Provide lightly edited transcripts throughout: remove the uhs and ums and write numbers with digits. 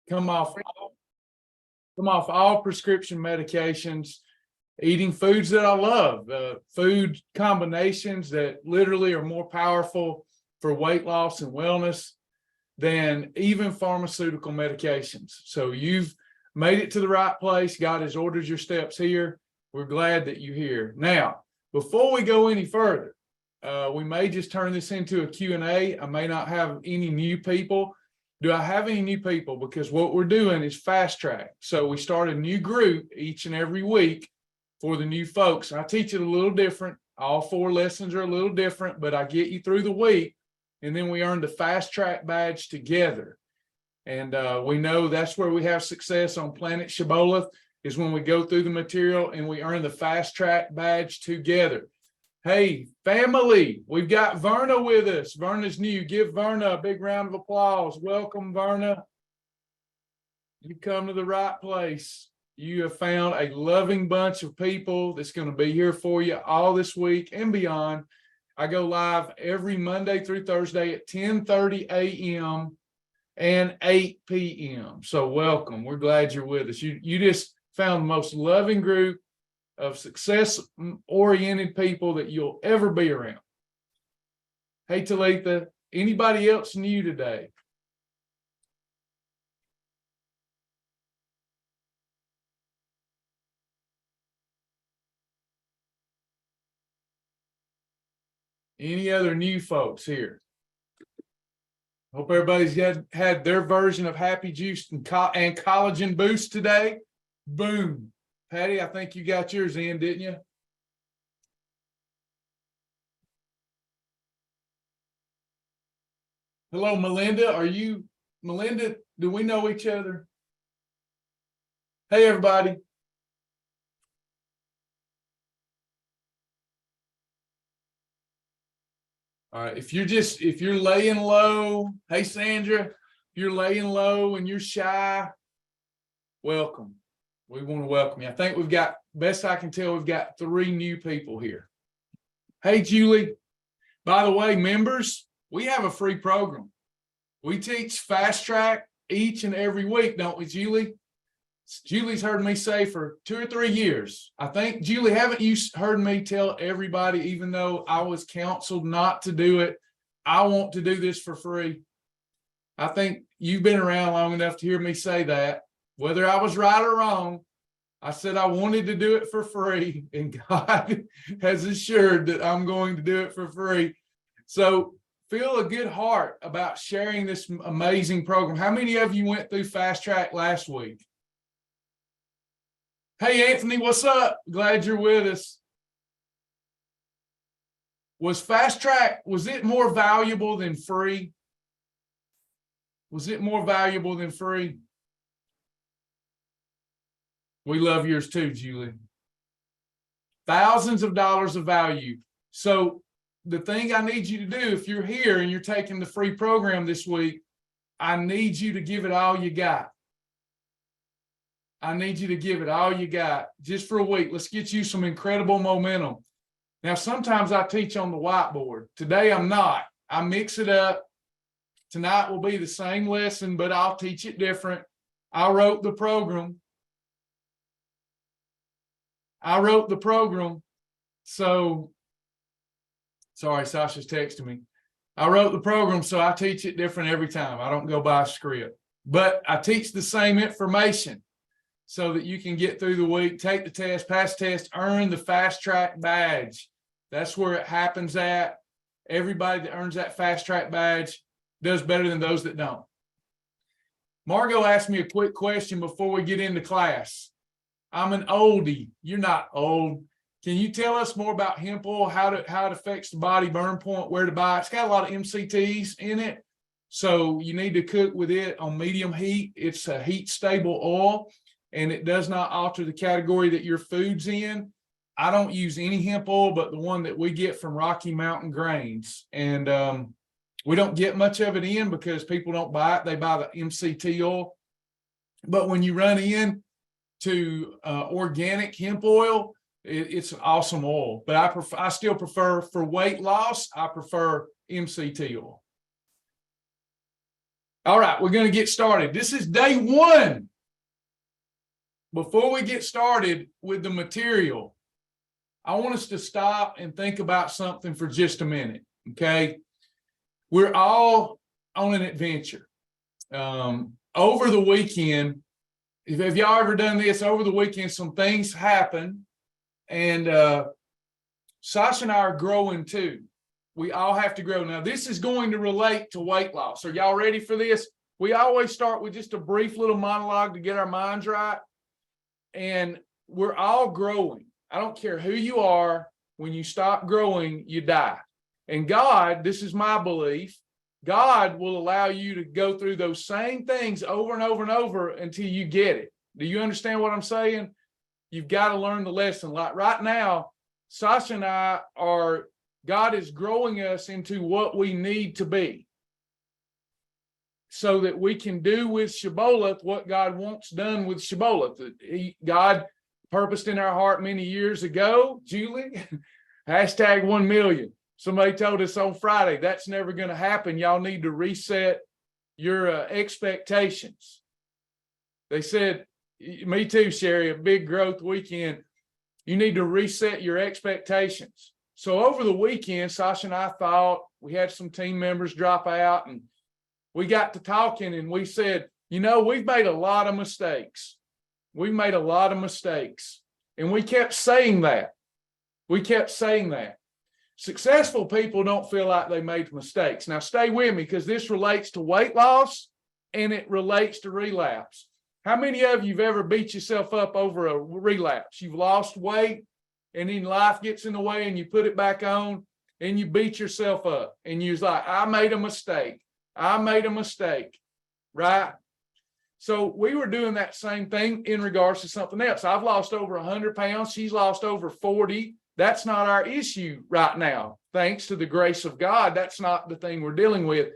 come off all prescription medications, eating foods that I love, food combinations that literally are more powerful for weight loss and wellness than even pharmaceutical medications. So you've made it to the right place. God has ordered your steps here. We're glad that you're here. Now, before we go any further, we may just turn this into a Q&A. I may not have any new people. Do I have any new people? Because what we're doing is fast track. So we start a new group each and every week for the new folks. I teach it a little different. All 4 lessons are a little different, but I get you through the week, and then we earn the fast track badge together. And we know that's where we have success on Planet Shibboleth, is when we go through the material and we earn the fast track badge together. Hey, family, we've got Verna with us. Verna's new. Give Verna a big round of applause. Welcome, Verna. You come to the right place. You have found a loving bunch of people that's going to be here for you all this week and beyond. I go live every Monday through Thursday at 10:30 a.m. and 8 p.m. So welcome. We're glad you're with us. You just found the most loving group of success-oriented people that you'll ever be around. Hey, Talitha, anybody else new today? Any other new folks here? Hope everybody's had their version of Happy Juice and collagen boost today. Boom. Patty, I think you got yours in, didn't you? Hello, Melinda. Melinda, do we know each other? Hey, everybody. All right, if you're laying low, hey, Sandra, if you're laying low and you're shy, welcome. We want to welcome you. I think we've got, best I can tell, we've got 3 new people here. Hey, Julie. By the way, members, we have a free program. We teach fast track each and every week, don't we, Julie? Julie's heard me say for 2 or 3 years. I think, Julie, haven't you heard me tell everybody, even though I was counseled not to do it, I want to do this for free? I think you've been around long enough to hear me say that. Whether I was right or wrong, I said I wanted to do it for free, and God has assured that I'm going to do it for free. So feel a good heart about sharing this amazing program. How many of you went through Fast Track last week? Hey, Anthony, what's up? Glad you're with us. Was Fast Track, was it more valuable than free? Was it more valuable than free? We love yours too, Julie. Thousands of dollars of value. So the thing I need you to do, if you're here and you're taking the free program this week, I need you to give it all you got. I need you to give it all you got just for a week. Let's get you some incredible momentum. Now, sometimes I teach on the whiteboard. Today, I'm not. I mix it up. Tonight will be the same lesson, but I'll teach it different. I wrote the program. So, sorry, Sasha's texting me. I wrote the program, so I teach it different every time. I don't go by a script. But I teach the same information so that you can get through the week, take the test, pass the test, earn the fast track badge. That's where it happens at. Everybody that earns that fast track badge does better than those that don't. Margot asked me a quick question before we get into class. I'm an oldie. You're not old. Can you tell us more about hemp oil, how it affects the body burn point, where to buy it? It's got a lot of MCTs in it, so you need to cook with it on medium heat. It's a heat-stable oil, and it does not alter the category that your food's in. I don't use any hemp oil but the one that we get from Rocky Mountain Grains, and we don't get much of it in because people don't buy it. They buy the MCT oil. But when you run in to organic hemp oil, it's an awesome oil. But I still prefer, for weight loss, I prefer MCT oil. All right, we're going to get started. This is day one. Before we get started with the material, I want us to stop and think about something for just a minute, okay? We're all on an adventure. Over the weekend, have y'all ever done this? Over the weekend, some things happen, and Sasha and I are growing too. We all have to grow. Now, this is going to relate to weight loss. Are y'all ready for this? We always start with just a brief little monologue to get our minds right. And we're all growing. I don't care who you are. When you stop growing, you die. And God, this is my belief, God will allow you to go through those same things over and over and over until you get it. Do you understand what I'm saying? You've got to learn the lesson. Like right now, Sasha and I God is growing us into what we need to be so that we can do with Shibboleth what God wants done with Shibboleth. God purposed in our heart many years ago, Julie, hashtag 1 million. Somebody told us on Friday, that's never going to happen. Y'all need to reset your expectations. They said, me too, Sherry, a big growth weekend. You need to reset your expectations. So over the weekend, Sasha and I thought, we had some team members drop out, and we got to talking, and we said, you know, we've made a lot of mistakes. We've made a lot of mistakes. And we kept saying that. We kept saying that. Successful people don't feel like they made mistakes. Now, stay with me, because this relates to weight loss and it relates to relapse. How many of you have ever beat yourself up over a relapse? You've lost weight, and then life gets in the way, and you put it back on, and you beat yourself up, and you're like, I made a mistake. I made a mistake, right? So we were doing that same thing in regards to something else. I've lost over 100 pounds. She's lost over 40. That's not our issue right now. Thanks to the grace of God, that's not the thing we're dealing with.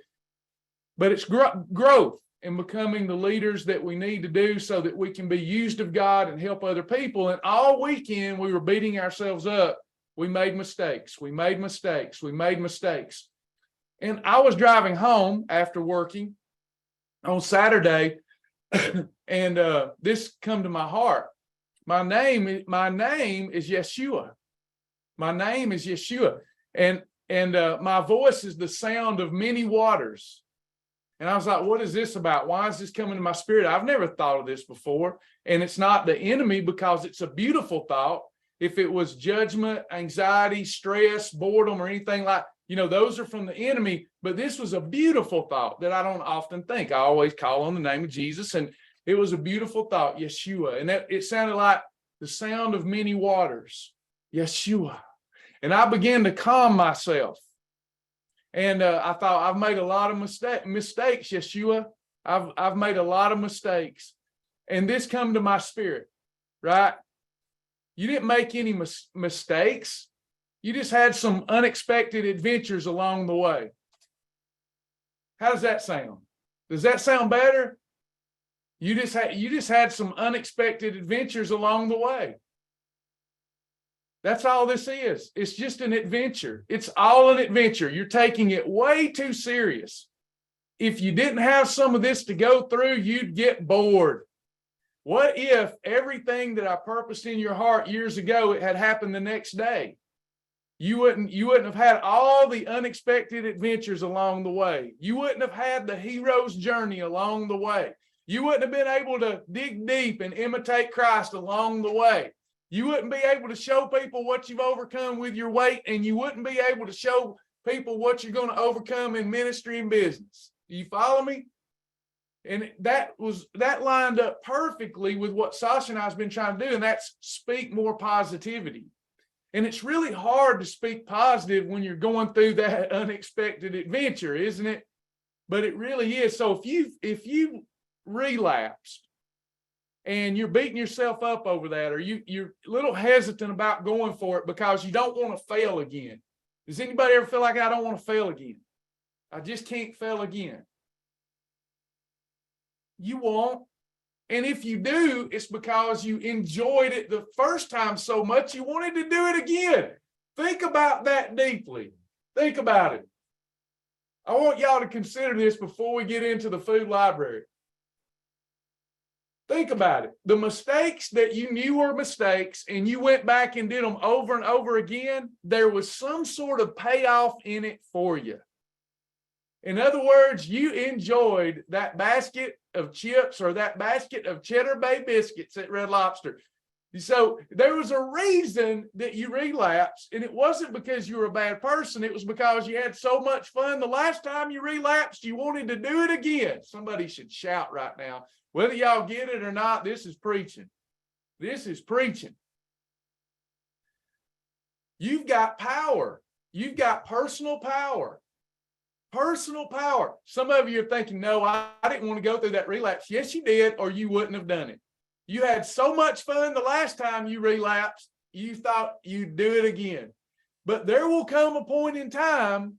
But it's growth and becoming the leaders that we need to do so that we can be used of God and help other people. And all weekend we were beating ourselves up. We made mistakes. We made mistakes. We made mistakes. And I was driving home after working on Saturday, and this come to my heart. My name is Yeshua. My name is Yeshua. And my voice is the sound of many waters. And I was like, what is this about? Why is this coming to my spirit? I've never thought of this before. And it's not the enemy, because it's a beautiful thought. If it was judgment, anxiety, stress, boredom, or anything like, those are from the enemy. But this was a beautiful thought that I don't often think. I always call on the name of Jesus. And it was a beautiful thought, Yeshua. And it sounded like the sound of many waters, Yeshua. And I began to calm myself. And I thought, I've made a lot of mistakes, Yeshua. I've made a lot of mistakes. And this come to my spirit, right? You didn't make any mistakes. You just had some unexpected adventures along the way. How does that sound? Does that sound better? You just had some unexpected adventures along the way. That's all this is. It's just an adventure. It's all an adventure. You're taking it way too serious. If you didn't have some of this to go through, you'd get bored. What if everything that I purposed in your heart years ago, it had happened the next day? You wouldn't have had all the unexpected adventures along the way. You wouldn't have had the hero's journey along the way. You wouldn't have been able to dig deep and imitate Christ along the way. You wouldn't be able to show people what you've overcome with your weight, and you wouldn't be able to show people what you're going to overcome in ministry and business. Do you follow me? And that lined up perfectly with what Sasha and I have been trying to do, and that's speak more positivity. And it's really hard to speak positive when you're going through that unexpected adventure, isn't it? But it really is. So if you relapsed and you're beating yourself up over that, or you're a little hesitant about going for it because you don't want to fail again. Does anybody ever feel like, I don't want to fail again? I just can't fail again. You won't. And if you do, it's because you enjoyed it the first time so much you wanted to do it again. Think about that deeply. Think about it. I want y'all to consider this before we get into the food library. Think about it. The mistakes that you knew were mistakes and you went back and did them over and over again, there was some sort of payoff in it for you. In other words, you enjoyed that basket of chips or that basket of Cheddar Bay biscuits at Red Lobster. So there was a reason that you relapsed, and it wasn't because you were a bad person. It was because you had so much fun the last time you relapsed, you wanted to do it again. Somebody should shout right now. Whether y'all get it or not, this is preaching. This is preaching. You've got power. You've got personal power. Personal power. Some of you are thinking, no, I didn't want to go through that relapse. Yes, you did, or you wouldn't have done it. You had so much fun the last time you relapsed, you thought you'd do it again. But there will come a point in time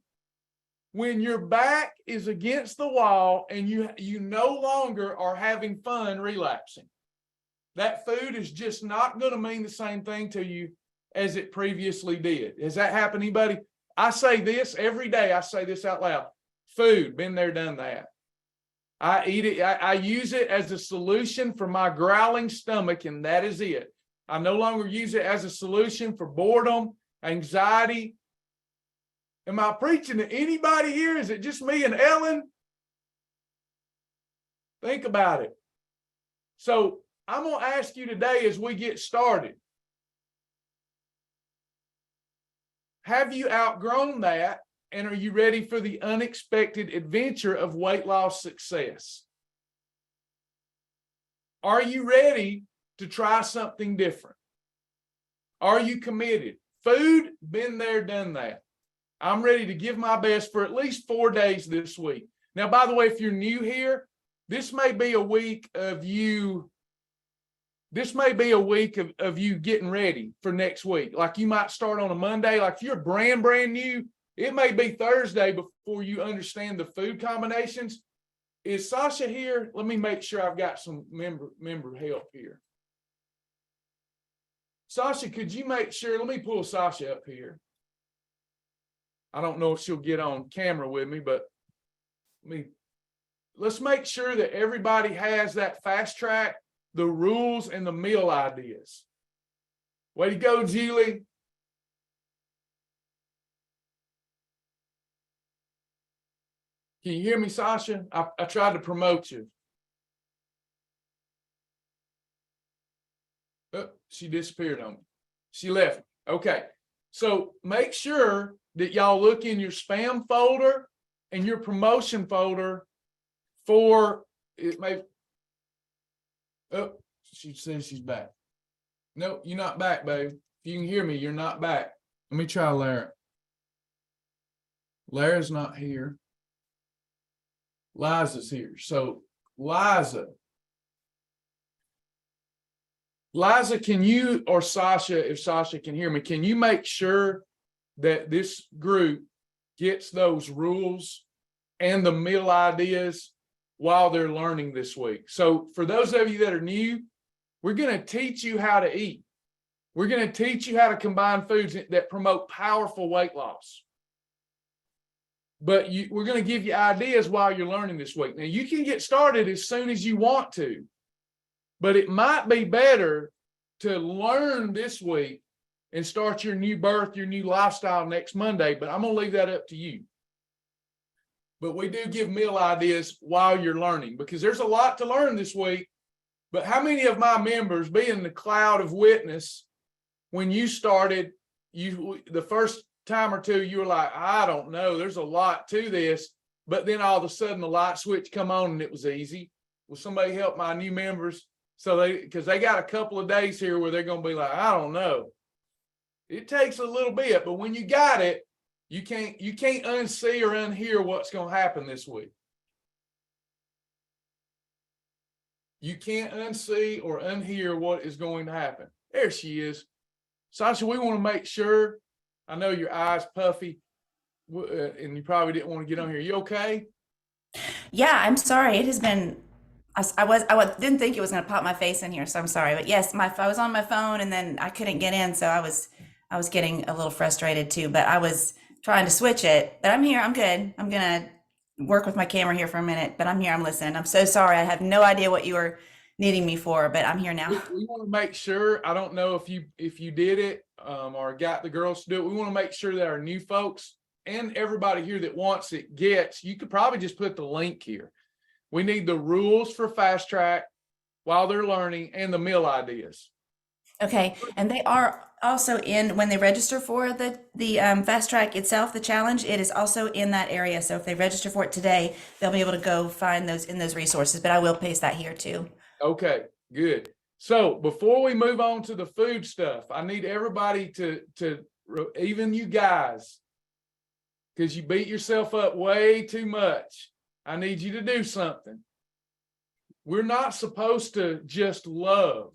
when your back is against the wall and you no longer are having fun relapsing. That food is just not going to mean the same thing to you as it previously did. Has that happened to anybody? I say this every day. I say this out loud. Food, been there, done that. I eat it. I use it as a solution for my growling stomach, and that is it. I no longer use it as a solution for boredom, anxiety. Am I preaching to anybody here? Is it just me and Ellen? Think about it. So I'm going to ask you today as we get started, have you outgrown that? And are you ready for the unexpected adventure of weight loss success? Are you ready to try something different? Are you committed? Food, been there, done that. I'm ready to give my best for at least 4 days this week. Now, by the way, if you're new here, this may be a week of you getting ready for next week. Like you might start on a Monday. Like if you're brand new, it may be Thursday before you understand the food combinations. Is Sasha here? Let me make sure I've got some member help here. Sasha, could you make sure? Let me pull Sasha up here. I don't know if she'll get on camera with me, but let's make sure that everybody has that fast track, the rules and the meal ideas. Way to go, Julie. Can you hear me, Sasha? I tried to promote you. Oh, she disappeared on me. She left. Okay. So make sure that y'all look in your spam folder and your promotion folder for it may. Oh, she says she's back. No, you're not back, babe. If you can hear me, you're not back. Let me try Lara. Lara's not here. Liza's here. So Liza, can you, or Sasha, if Sasha can hear me, can you make sure that this group gets those rules and the meal ideas while they're learning this week? So for those of you that are new, we're going to teach you how to eat. We're going to teach you how to combine foods that promote powerful weight loss. But we're going to give you ideas while you're learning this week. Now, you can get started as soon as you want to, but it might be better to learn this week and start your new birth, your new lifestyle next Monday, but I'm going to leave that up to you. But we do give meal ideas while you're learning because there's a lot to learn this week. But how many of my members, being the cloud of witness, when you started, the first time or two, you were like, I don't know, there's a lot to this. But then all of a sudden the light switch come on and it was easy. Will somebody help my new members? Because they got a couple of days here where they're going to be like, I don't know. It takes a little bit, but when you got it, you can't unsee or unhear what's going to happen this week. You can't unsee or unhear what is going to happen. There she is. Sasha, we want to make sure. I know your eyes puffy, and you probably didn't want to get on here. You okay? Yeah, I'm sorry. It has been. I didn't think it was going to pop my face in here, so I'm sorry. But yes, I was on my phone, and then I couldn't get in, so I was getting a little frustrated too. But I was trying to switch it. But I'm here. I'm good. I'm gonna work with my camera here for a minute, but I'm here. I'm listening. I'm so sorry. I have no idea what you were needing me for, but I'm here now. We want to make sure, I don't know if you did it or got the girls to do it. We want to make sure that our new folks and everybody here that wants it gets, you could probably just put the link here. We need the rules for fast track while they're learning and the meal ideas. Okay, and they are also in when they register for the fast track itself, the challenge. It is also in that area. So if they register for it today, they'll be able to go find those in those resources. But I will paste that here too. Okay, good. So before we move on to the food stuff, I need everybody to even you guys, because you beat yourself up way too much. I need you to do something. We're not supposed to just love.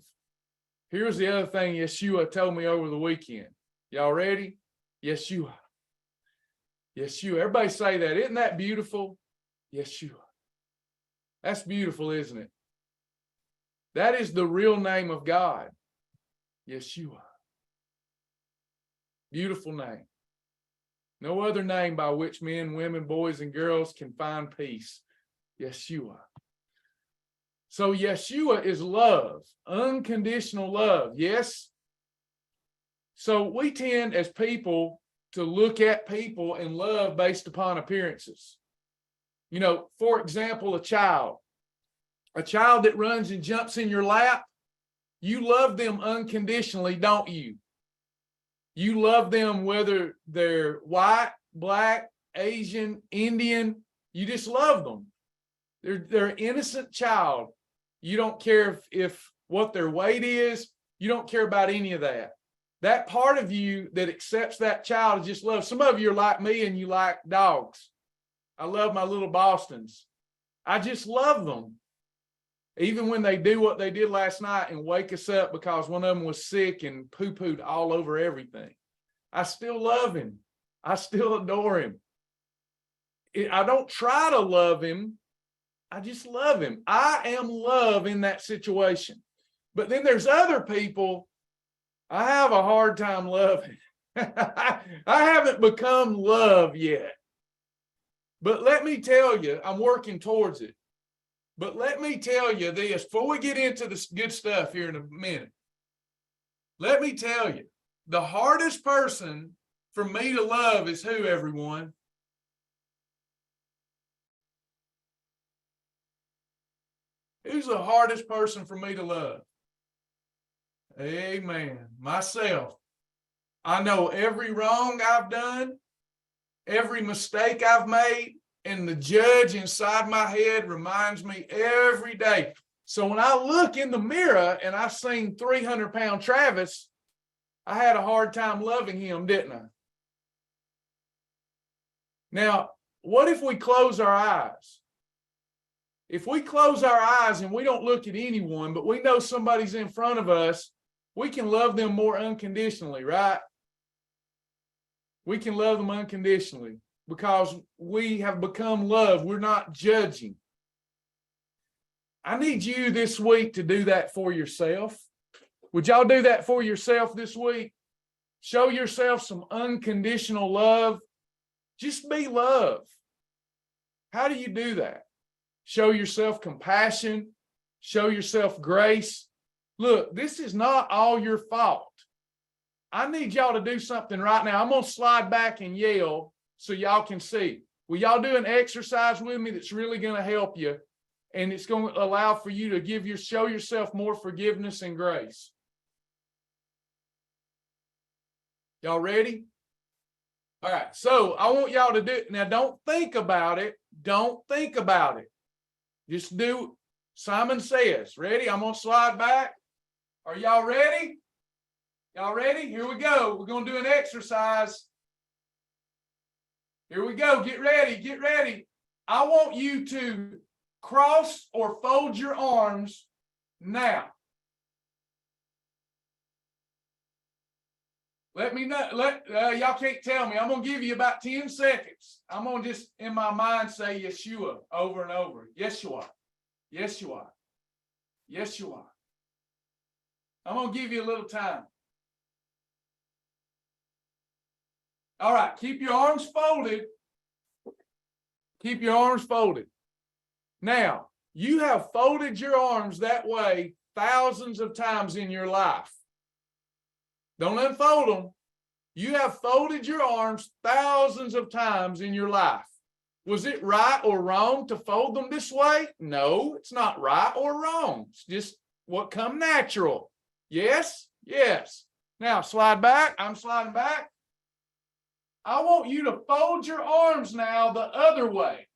Here's the other thing Yeshua told me over the weekend. Y'all ready? Yeshua. Yeshua. Everybody say that. Isn't that beautiful? Yeshua. That's beautiful, isn't it? That is the real name of God. Yeshua. Beautiful name. No other name by which men, women, boys, and girls can find peace. Yeshua. So Yeshua is love, unconditional love. Yes. So we tend as people to look at people and love based upon appearances. You know, for example, a child that runs and jumps in your lap, you love them unconditionally, don't you? You love them whether they're white, black, Asian, Indian, you just love them. They're an innocent child. You don't care if what their weight is. You don't care about any of that. That part of you that accepts that child is just love. Some of you are like me and you like dogs. I love my little Bostons. I just love them. Even when they do what they did last night and wake us up because one of them was sick and poo-pooed all over everything. I still love him. I still adore him. I don't try to love him. I just love him. I am love in that situation. But then there's other people I have a hard time loving. I haven't become love yet. But let me tell you, I'm working towards it. But let me tell you this, before we get into the good stuff here in a minute, let me tell you, the hardest person for me to love is who, everyone? Who's the hardest person for me to love? Amen. Myself. I know every wrong I've done, every mistake I've made, and the judge inside my head reminds me every day. So when I look in the mirror and I've seen 300-pound Travis, I had a hard time loving him, didn't I? Now, what if we close our eyes? If we close our eyes and we don't look at anyone, but we know somebody's in front of us, we can love them more unconditionally, right? We can love them unconditionally because we have become love. We're not judging. I need you this week to do that for yourself. Would y'all do that for yourself this week? Show yourself some unconditional love. Just be love. How do you do that? Show yourself compassion. Show yourself grace. Look, this is not all your fault. I need y'all to do something right now. I'm going to slide back and yell so y'all can see. Will y'all do an exercise with me that's really going to help you? And it's going to allow for you to show yourself more forgiveness and grace. Y'all ready? All right. So I want y'all to do it. Now, don't think about it. Don't think about it. Just do Simon Says. Ready? I'm going to slide back. Are y'all ready? Y'all ready? Here we go. We're going to do an exercise. Here we go. Get ready. Get ready. I want you to cross or fold your arms now. Let me know. Y'all can't tell me. I'm going to give you about 10 seconds. I'm going to just, in my mind, say Yeshua over and over. Yeshua. Yeshua. Yeshua. I'm going to give you a little time. All right. Keep your arms folded. Keep your arms folded. Now, you have folded your arms that way thousands of times in your life. Don't unfold them. You have folded your arms thousands of times in your life. Was it right or wrong to fold them this way? No, it's not right or wrong. It's just what come natural. Yes? Yes. Now, slide back. I'm sliding back. I want you to fold your arms now the other way.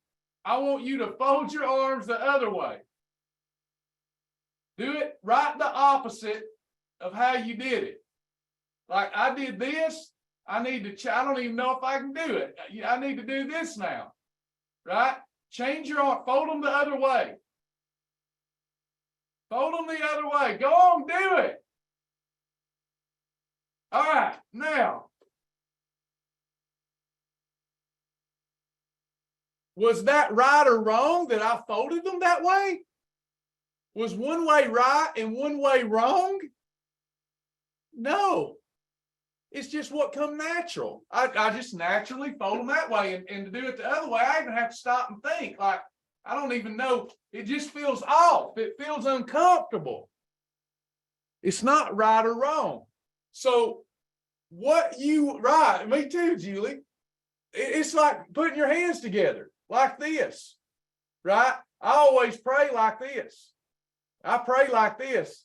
I want you to fold your arms the other way. Do it right the opposite of how you did it. Like I did this, I don't even know if I can do it. I need to do this now, right? Change your arm, fold them the other way. Fold them the other way. Go on, do it. All right, now. Was that right or wrong that I folded them that way? Was one way right and one way wrong? No. It's just what come natural. I just naturally fold them that way. And to do it the other way, I even have to stop and think. Like, I don't even know. It just feels off. It feels uncomfortable. It's not right or wrong. So right, me too, Julie. It's like putting your hands together like this, right? I always pray like this. I pray like this.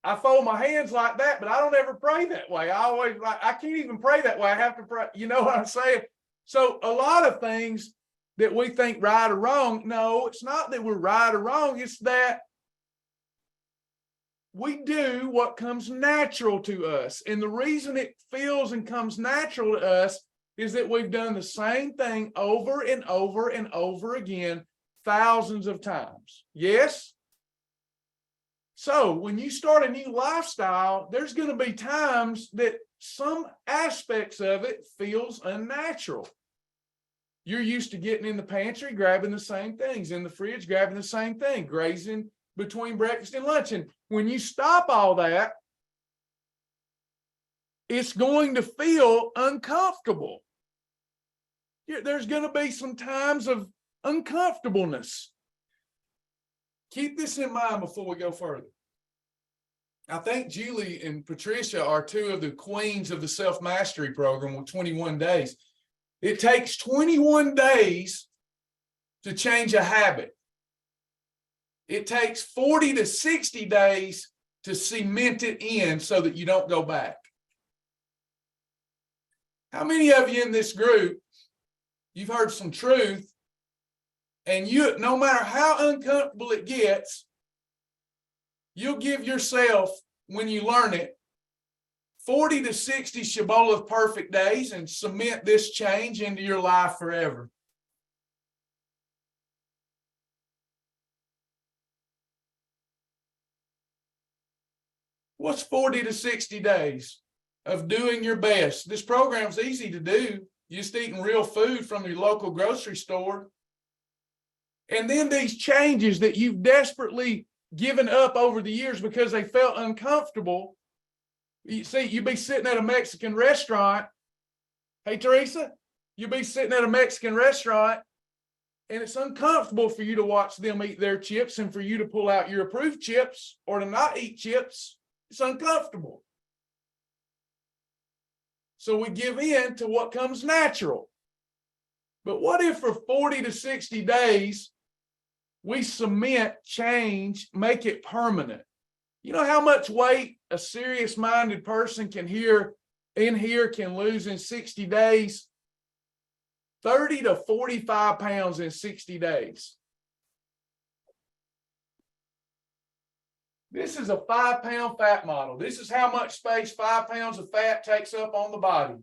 I fold my hands like that, but I don't ever pray that way. I can't even pray that way. I have to pray. You know what I'm saying? So a lot of things that we think right or wrong, no, it's not that we're right or wrong. It's that we do what comes natural to us. And the reason it feels and comes natural to us is that we've done the same thing over and over and over again, thousands of times. Yes? So when you start a new lifestyle, there's going to be times that some aspects of it feels unnatural. You're used to getting in the pantry, grabbing the same things, in the fridge, grabbing the same thing, grazing between breakfast and lunch. And when you stop all that, it's going to feel uncomfortable. There's going to be some times of uncomfortableness. Keep this in mind before we go further. I think Julie and Patricia are two of the queens of the self-mastery program with 21 days. It takes 21 days to change a habit. It takes 40 to 60 days to cement it in so that you don't go back. How many of you in this group, you've heard some truth, and you, no matter how uncomfortable it gets, you'll give yourself, when you learn it, 40 to 60 Shibboleth perfect days and cement this change into your life forever. What's 40 to 60 days of doing your best? This program's easy to do. You're just eating real food from your local grocery store. And then these changes that you've desperately given up over the years because they felt uncomfortable. You see, you'd be sitting at a Mexican restaurant. Hey, Teresa, you'd be sitting at a Mexican restaurant and it's uncomfortable for you to watch them eat their chips and for you to pull out your approved chips or to not eat chips. It's uncomfortable. So we give in to what comes natural. But what if for 40 to 60 days, we cement change, make it permanent? You know how much weight a serious-minded person can lose in 60 days? 30 to 45 pounds in 60 days. This is a 5-pound fat model. This is how much space 5 pounds of fat takes up on the body.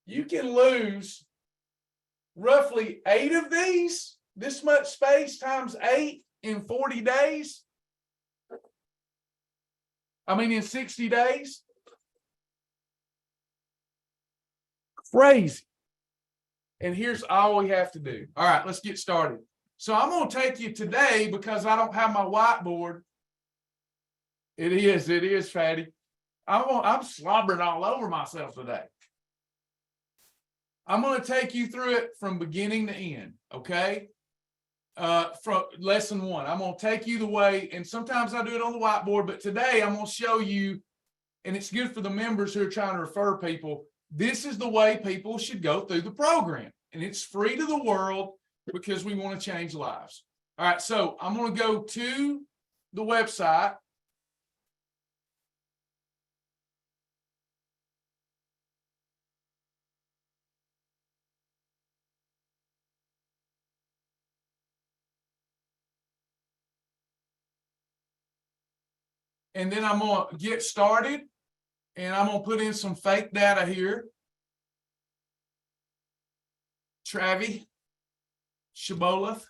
You can lose roughly 8 of these, this much space times 8 in 40 days. In 60 days. Crazy. And here's all we have to do. All right, let's get started. So I'm going to take you today, because I don't have my whiteboard. It is, Fatty. I'm slobbering all over myself today. I'm going to take you through it from beginning to end, okay? From lesson 1, I'm going to take you the way, and sometimes I do it on the whiteboard, but today I'm going to show you, and it's good for the members who are trying to refer people. This is the way people should go through the program, and it's free to the world because we want to change lives. All right, so I'm going to go to the website. And then I'm going to get started, and I'm going to put in some fake data here. Travi, Shibboleth,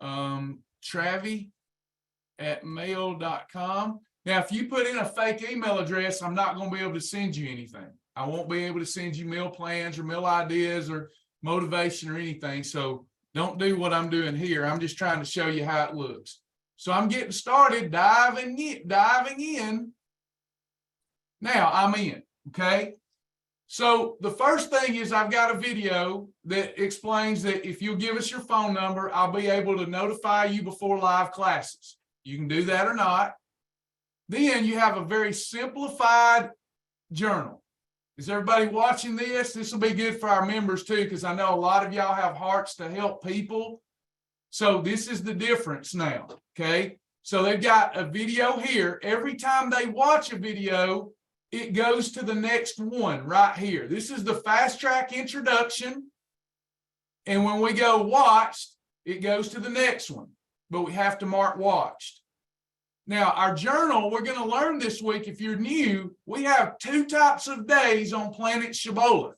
Travi@mail.com. Now, if you put in a fake email address, I'm not going to be able to send you anything. I won't be able to send you meal plans or meal ideas or motivation or anything. So don't do what I'm doing here. I'm just trying to show you how it looks. So I'm getting started, diving in. Now I'm in, okay? So the first thing is I've got a video that explains that if you'll give us your phone number, I'll be able to notify you before live classes. You can do that or not. Then you have a very simplified journal. Is everybody watching this? This will be good for our members too, because I know a lot of y'all have hearts to help people. So this is the difference now, okay? So they've got a video here. Every time they watch a video, it goes to the next one right here. This is the fast track introduction. And when we go watched, it goes to the next one, but we have to mark watched. Now, our journal, we're going to learn this week, if you're new, we have 2 types of days on planet Shibboleth.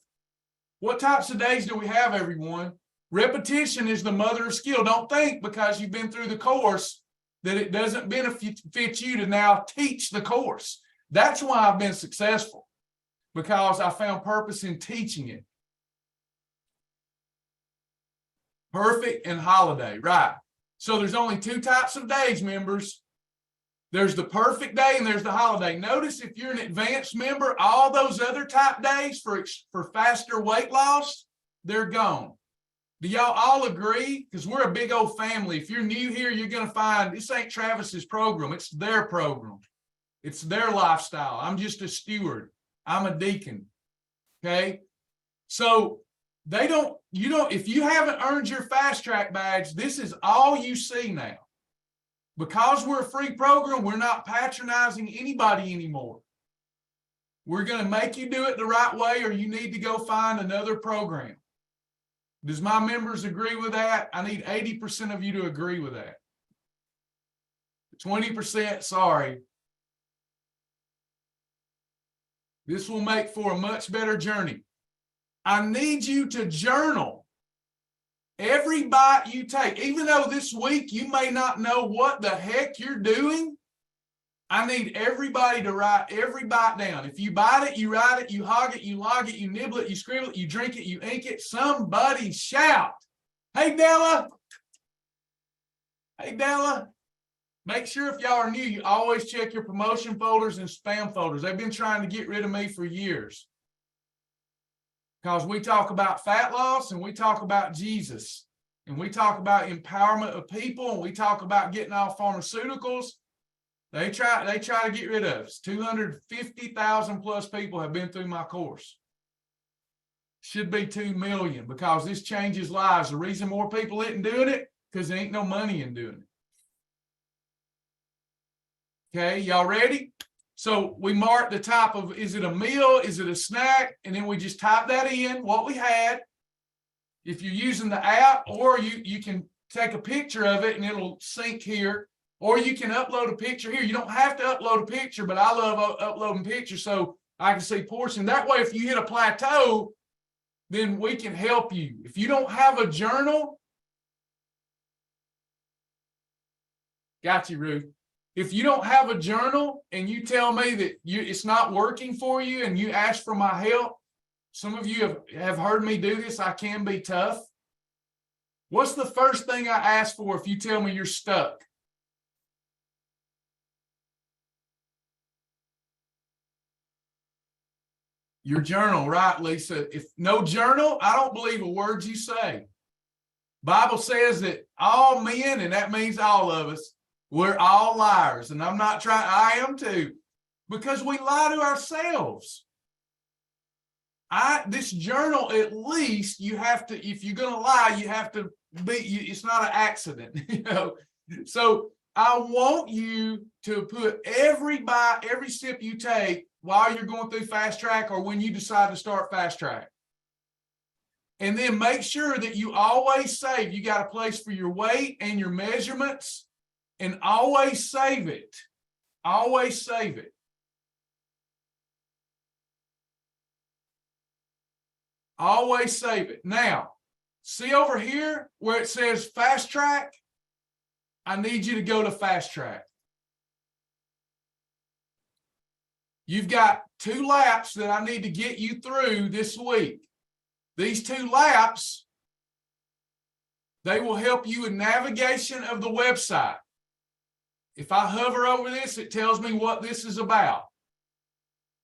What types of days do we have, everyone? Repetition is the mother of skill. Don't think because you've been through the course that it doesn't benefit you to now teach the course. That's why I've been successful, because I found purpose in teaching it. Perfect and holiday, right? So there's only 2 types of days, members. There's the perfect day and there's the holiday. Notice if you're an advanced member, all those other type days for faster weight loss, they're gone. Do y'all all agree? Because we're a big old family. If you're new here, you're going to find this ain't Travis's program. It's their program. It's their lifestyle. I'm just a steward. I'm a deacon. Okay. So if you haven't earned your fast track badge, this is all you see now. Because we're a free program, we're not patronizing anybody anymore. We're going to make you do it the right way, or you need to go find another program. Does my members agree with that? I need 80% of you to agree with that. 20%, sorry. This will make for a much better journey. I need you to journal every bite you take. Even though this week you may not know what the heck you're doing, I need everybody to write every bite down. If you bite it, you write it, you hog it, you log it, you nibble it, you scribble it, you drink it, you ink it. Somebody shout. Hey, Della. Hey, Della. Make sure if y'all are new, you always check your promotion folders and spam folders. They've been trying to get rid of me for years. Because we talk about fat loss and we talk about Jesus. And we talk about empowerment of people and we talk about getting off pharmaceuticals. They try to get rid of us. 250,000 plus people have been through my course. Should be 2 million because this changes lives. The reason more people isn't doing it, because there ain't no money in doing it. Okay, y'all ready? So we mark the type of, is it a meal? Is it a snack? And then we just type that in, what we had. If you're using the app, or you can take a picture of it and it'll sync here. Or you can upload a picture here. You don't have to upload a picture, but I love uploading pictures so I can see portion. That way, if you hit a plateau, then we can help you. If you don't have a journal, got you, Ruth. If you don't have a journal and you tell me that it's not working for you and you ask for my help, some of you have heard me do this. I can be tough. What's the first thing I ask for if you tell me you're stuck? Your journal, right, Lisa? If no journal, I don't believe a word you say. Bible says that all men, and that means all of us, we're all liars. And I'm not trying, I am too, because we lie to ourselves. This journal, at least you have to, if you're going to lie, you have to be, it's not an accident, you know? So I want you to put every sip you take while you're going through fast track or when you decide to start fast track. And then make sure that you always save. You got a place for your weight and your measurements, and always save it. Always save it. Always save it. Now, see over here where it says fast track? I need you to go to fast track. You've got 2 laps that I need to get you through this week. These 2 laps, they will help you in navigation of the website. If I hover over this, it tells me what this is about.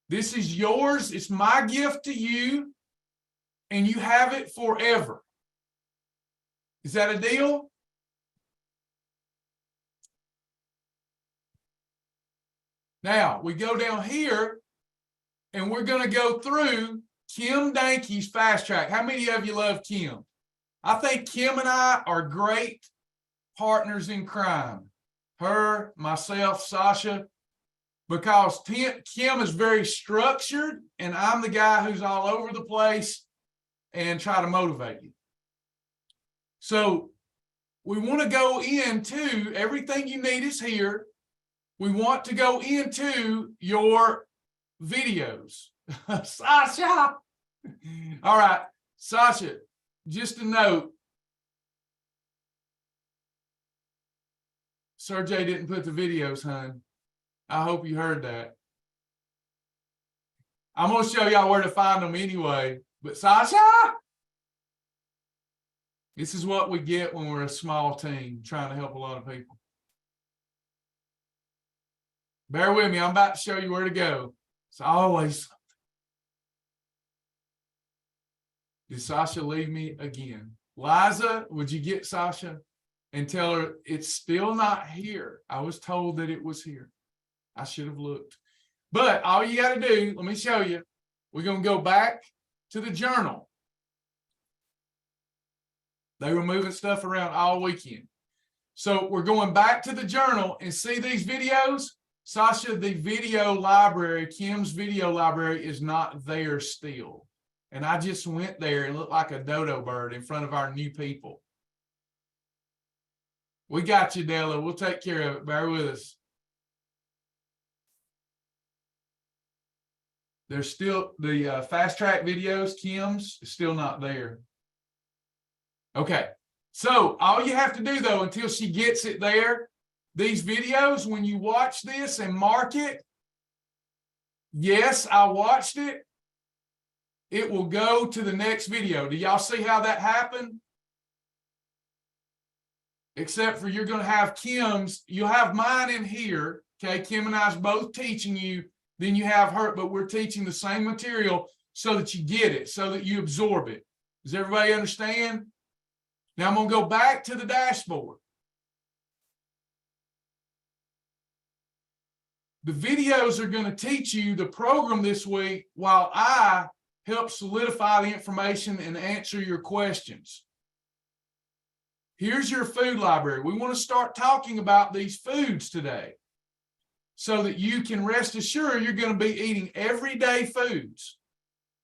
This is yours. It's my gift to you, and you have it forever. Is that a deal? Now, we go down here, and we're going to go through Kim Dankey's fast track. How many of you love Kim? I think Kim and I are great partners in crime. Her, myself, Sasha, because Kim is very structured, and I'm the guy who's all over the place and try to motivate you. So we want to go into everything you need is here. We want to go into your videos. Sasha. All right, Sasha, just a note. Sergey didn't put the videos, hon. I hope you heard that. I'm going to show y'all where to find them anyway. But Sasha, this is what we get when we're a small team trying to help a lot of people. Bear with me. I'm about to show you where to go. It's always something. Did Sasha leave me again? Liza, would you get Sasha and tell her it's still not here? I was told that it was here. I should have looked. But all you got to do, let me show you. We're going to go back to the journal. They were moving stuff around all weekend. So we're going back to the journal and see these videos. Sasha, the video library, Kim's video library is not there still. And I just went there and looked like a dodo bird in front of our new people. We got you, Della. We'll take care of it. Bear with us. There's still the fast track videos, Kim's, is still not there. Okay. So all you have to do, though, until she gets it there, these videos, when you watch this and mark it, yes, I watched it, it will go to the next video. Do y'all see how that happened? Except for you're going to have Kim's, you'll have mine in here. Okay, Kim and I's both teaching you. Then you have her, but we're teaching the same material so that you get it, so that you absorb it. Does everybody understand? Now I'm going to go back to the dashboard. The videos are going to teach you the program this week while I help solidify the information and answer your questions. Here's your food library. We want to start talking about these foods today so that you can rest assured you're going to be eating everyday foods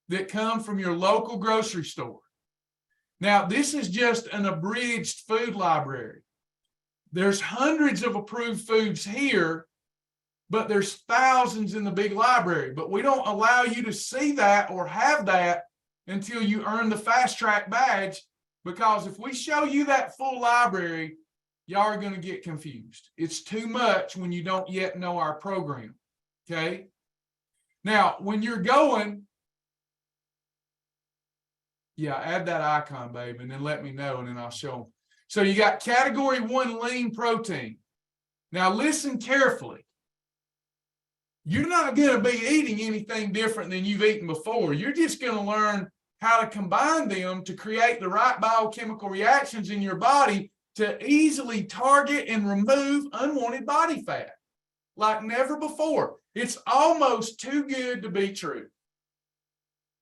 that come from your local grocery store. Now, this is just an abridged food library. There's hundreds of approved foods here, but there's thousands in the big library. But we don't allow you to see that or have that until you earn the fast track badge, because if we show you that full library, y'all are going to get confused. It's too much when you don't yet know our program, okay? Now, when you're going, yeah, add that icon, babe, and then let me know, and then I'll show them. So you got category 1 lean protein. Now listen carefully. you're not going to be eating anything different than you've eaten before. You're just going to learn how to combine them to create the right biochemical reactions in your body to easily target and remove unwanted body fat like never before. It's almost too good to be true,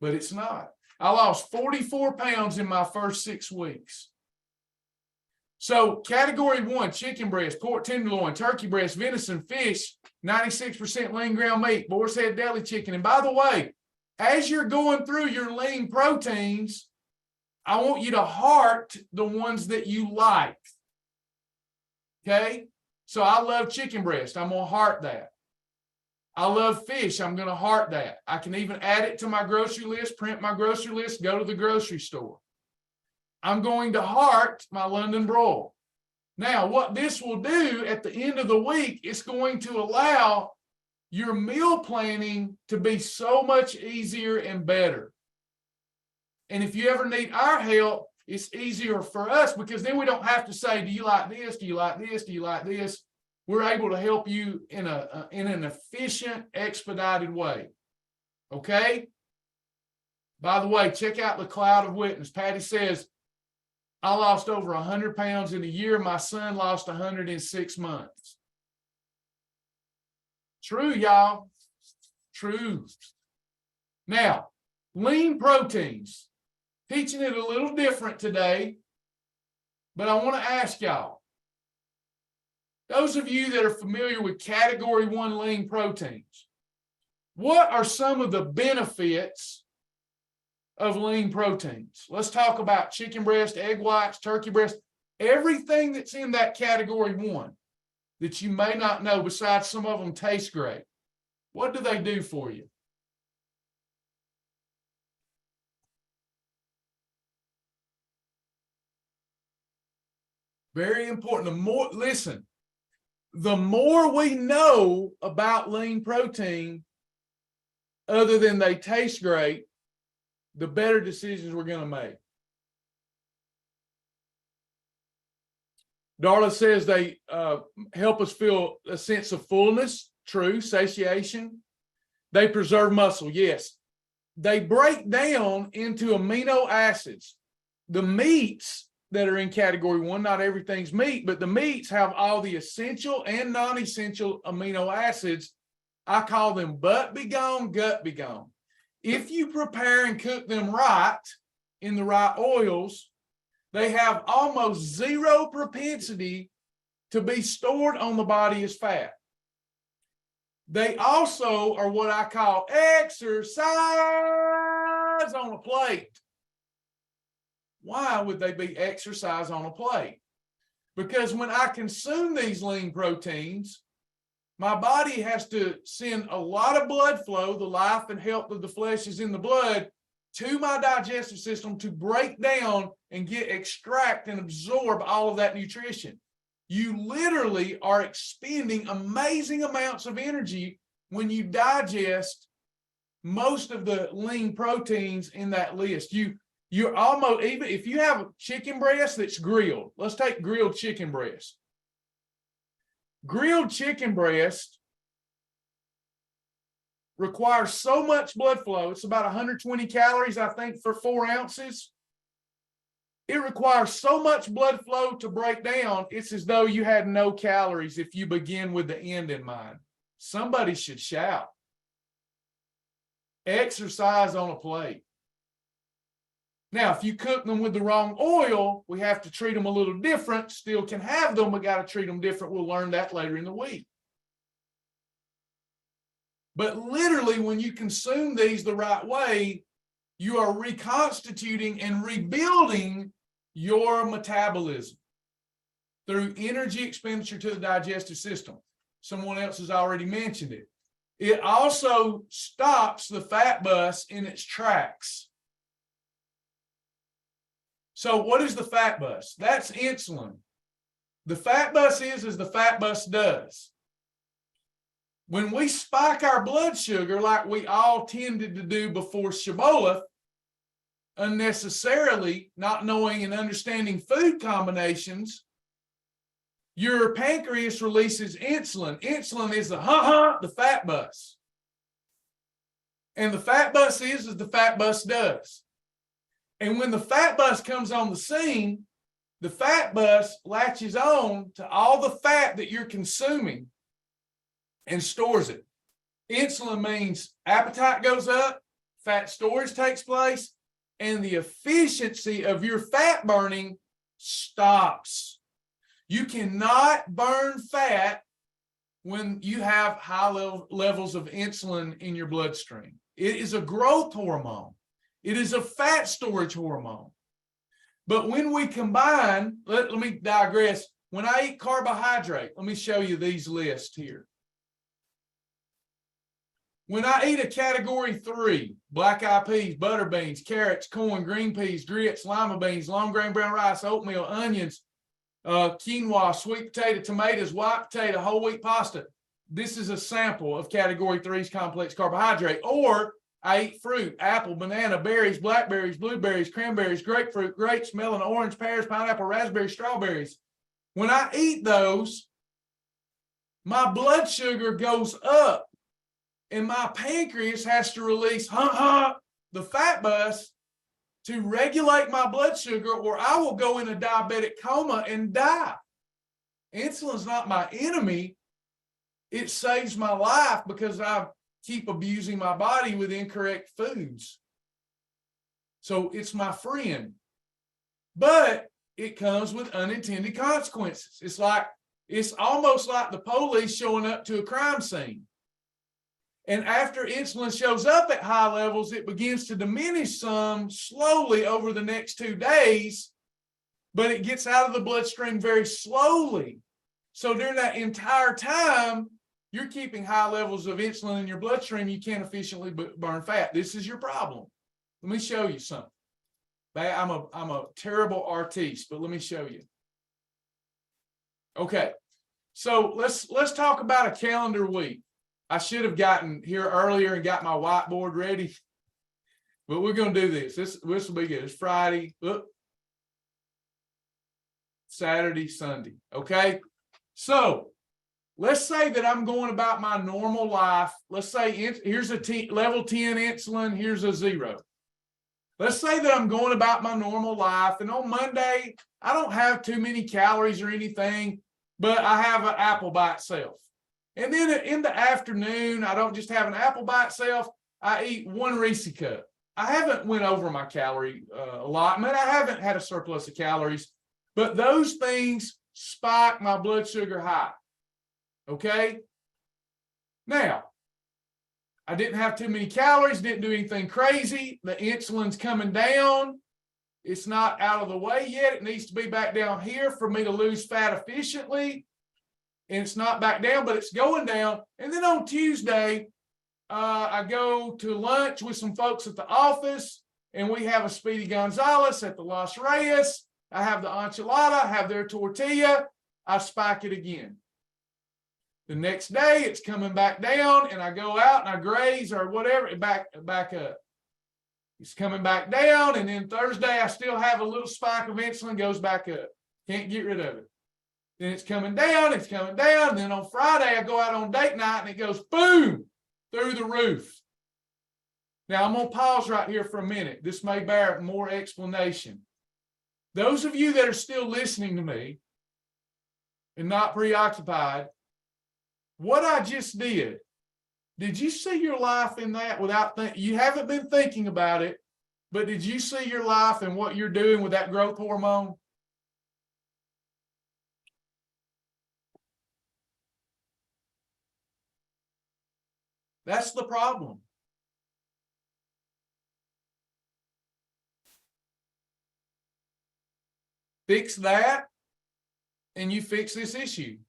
but it's not. I lost 44 pounds in my first 6 weeks. So category 1, chicken breast, pork tenderloin, turkey breast, venison, fish, 96% lean ground meat, boar's head deli chicken. And by the way, as you're going through your lean proteins, I want you to heart the ones that you like. Okay? So I love chicken breast. I'm going to heart that. I love fish. I'm going to heart that. I can even add it to my grocery list, print my grocery list, go to the grocery store. I'm going to heart my London broil. Now, what this will do at the end of the week, it's going to allow your meal planning to be so much easier and better. And if you ever need our help, it's easier for us because then we don't have to say, do you like this? Do you like this? Do you like this? We're able to help you in an efficient, expedited way. Okay? By the way, check out the cloud of witness. Patty says, I lost over 100 pounds in a year. My son lost 100 in 6 months. True, y'all. True. Now, lean proteins. Teaching it a little different today, but I want to ask y'all, those of you that are familiar with category 1 lean proteins, what are some of the benefits of lean proteins? Let's talk about chicken breast, egg whites, turkey breast, everything that's in that category 1 that you may not know, besides some of them taste great. What do they do for you? Very important. The more we know about lean protein, other than they taste great, the better decisions we're going to make. Darla says they help us feel a sense of fullness. True. Satiation. They preserve muscle. Yes. They break down into amino acids. The meats that are in category 1, not everything's meat, but the meats have all the essential and non-essential amino acids. I call them butt be gone, gut be gone. If you prepare and cook them right in the right oils, they have almost zero propensity to be stored on the body as fat. They also are what I call exercise on a plate. Why would they be exercise on a plate? Because when I consume these lean proteins, my body has to send a lot of blood flow, the life and health of the flesh is in the blood, to my digestive system to break down and extract and absorb all of that nutrition. You literally are expending amazing amounts of energy when you digest most of the lean proteins in that list. You're almost, even if you have a chicken breast that's grilled, let's take grilled chicken breast. Grilled chicken breast requires so much blood flow. It's about 120 calories, I think, for 4 ounces. It requires so much blood flow to break down. It's as though you had no calories if you begin with the end in mind. Somebody should shout. Exercise on a plate. Now, if you cook them with the wrong oil, we have to treat them a little different. Still can have them, but got to treat them different. We'll learn that later in the week. But literally, when you consume these the right way, you are reconstituting and rebuilding your metabolism through energy expenditure to the digestive system. Someone else has already mentioned it. It also stops the fat bus in its tracks. So what is the fat bus? That's insulin. The fat bus is as the fat bus does. When we spike our blood sugar like we all tended to do before Shibboleth, unnecessarily, not knowing and understanding food combinations, Your pancreas releases insulin. Insulin is the fat bus. And the fat bus is as the fat bus does. And when the fat bus comes on the scene, the fat bus latches on to all the fat that you're consuming and stores it. Insulin means appetite goes up, fat storage takes place, and the efficiency of your fat burning stops. You cannot burn fat when you have high levels of insulin in your bloodstream. It is a growth hormone. It is a fat storage hormone. But when we combine, let me digress. When I eat carbohydrate, let me show you these lists here. When I eat a category 3, black-eyed peas, butter beans, carrots, corn, green peas, grits, lima beans, long grain brown rice, oatmeal, onions, quinoa, sweet potato, tomatoes, white potato, whole wheat pasta. This is a sample of category 3's complex carbohydrate. Or I eat fruit, apple, banana, berries, blackberries, blueberries, cranberries, grapefruit, grapes, melon, orange, pears, pineapple, raspberries, strawberries. When I eat those, my blood sugar goes up and my pancreas has to release the fat bus to regulate my blood sugar, or I will go in a diabetic coma and die. Insulin's not my enemy. It saves my life because I keep abusing my body with incorrect foods. So it's my friend. But it comes with unintended consequences. It's almost like the police showing up to a crime scene. And after insulin shows up at high levels, it begins to diminish some slowly over the next 2 days, but it gets out of the bloodstream very slowly. So during that entire time, you're keeping high levels of insulin in your bloodstream. You can't efficiently burn fat. This is your problem. Let me show you something. I'm a terrible artiste, but let me show you. Okay, so let's talk about a calendar week. I should have gotten here earlier and got my whiteboard ready, but we're going to do this. This will be good. It's Friday, Saturday, Sunday. Okay, so let's say that I'm going about my normal life. Let's say here's a level 10 insulin. Here's a 0. Let's say that I'm going about my normal life, and on Monday, I don't have too many calories or anything, but I have an apple by itself. And then in the afternoon, I don't just have an apple by itself. I eat 1 Reese cup. I haven't went over my calorie allotment. I haven't had a surplus of calories, but those things spike my blood sugar high. Okay? Now, I didn't have too many calories, didn't do anything crazy. The insulin's coming down. It's not out of the way yet. It needs to be back down here for me to lose fat efficiently. And it's not back down, but it's going down. And then on Tuesday, I go to lunch with some folks at the office, and we have a Speedy Gonzalez at the Los Reyes. I have the enchilada, I have their tortilla. I spike it again. The next day, it's coming back down, and I go out and I graze or whatever, back up. It's coming back down, and then Thursday, I still have a little spike of insulin, goes back up. Can't get rid of it. Then it's coming down, and then on Friday, I go out on date night, and it goes boom, through the roof. Now, I'm going to pause right here for a minute. This may bear more explanation. Those of you that are still listening to me and not preoccupied, what I just did you see your life in that without you haven't been thinking about it, but did you see your life and what you're doing with that growth hormone? That's the problem. Fix that, and you fix this issue.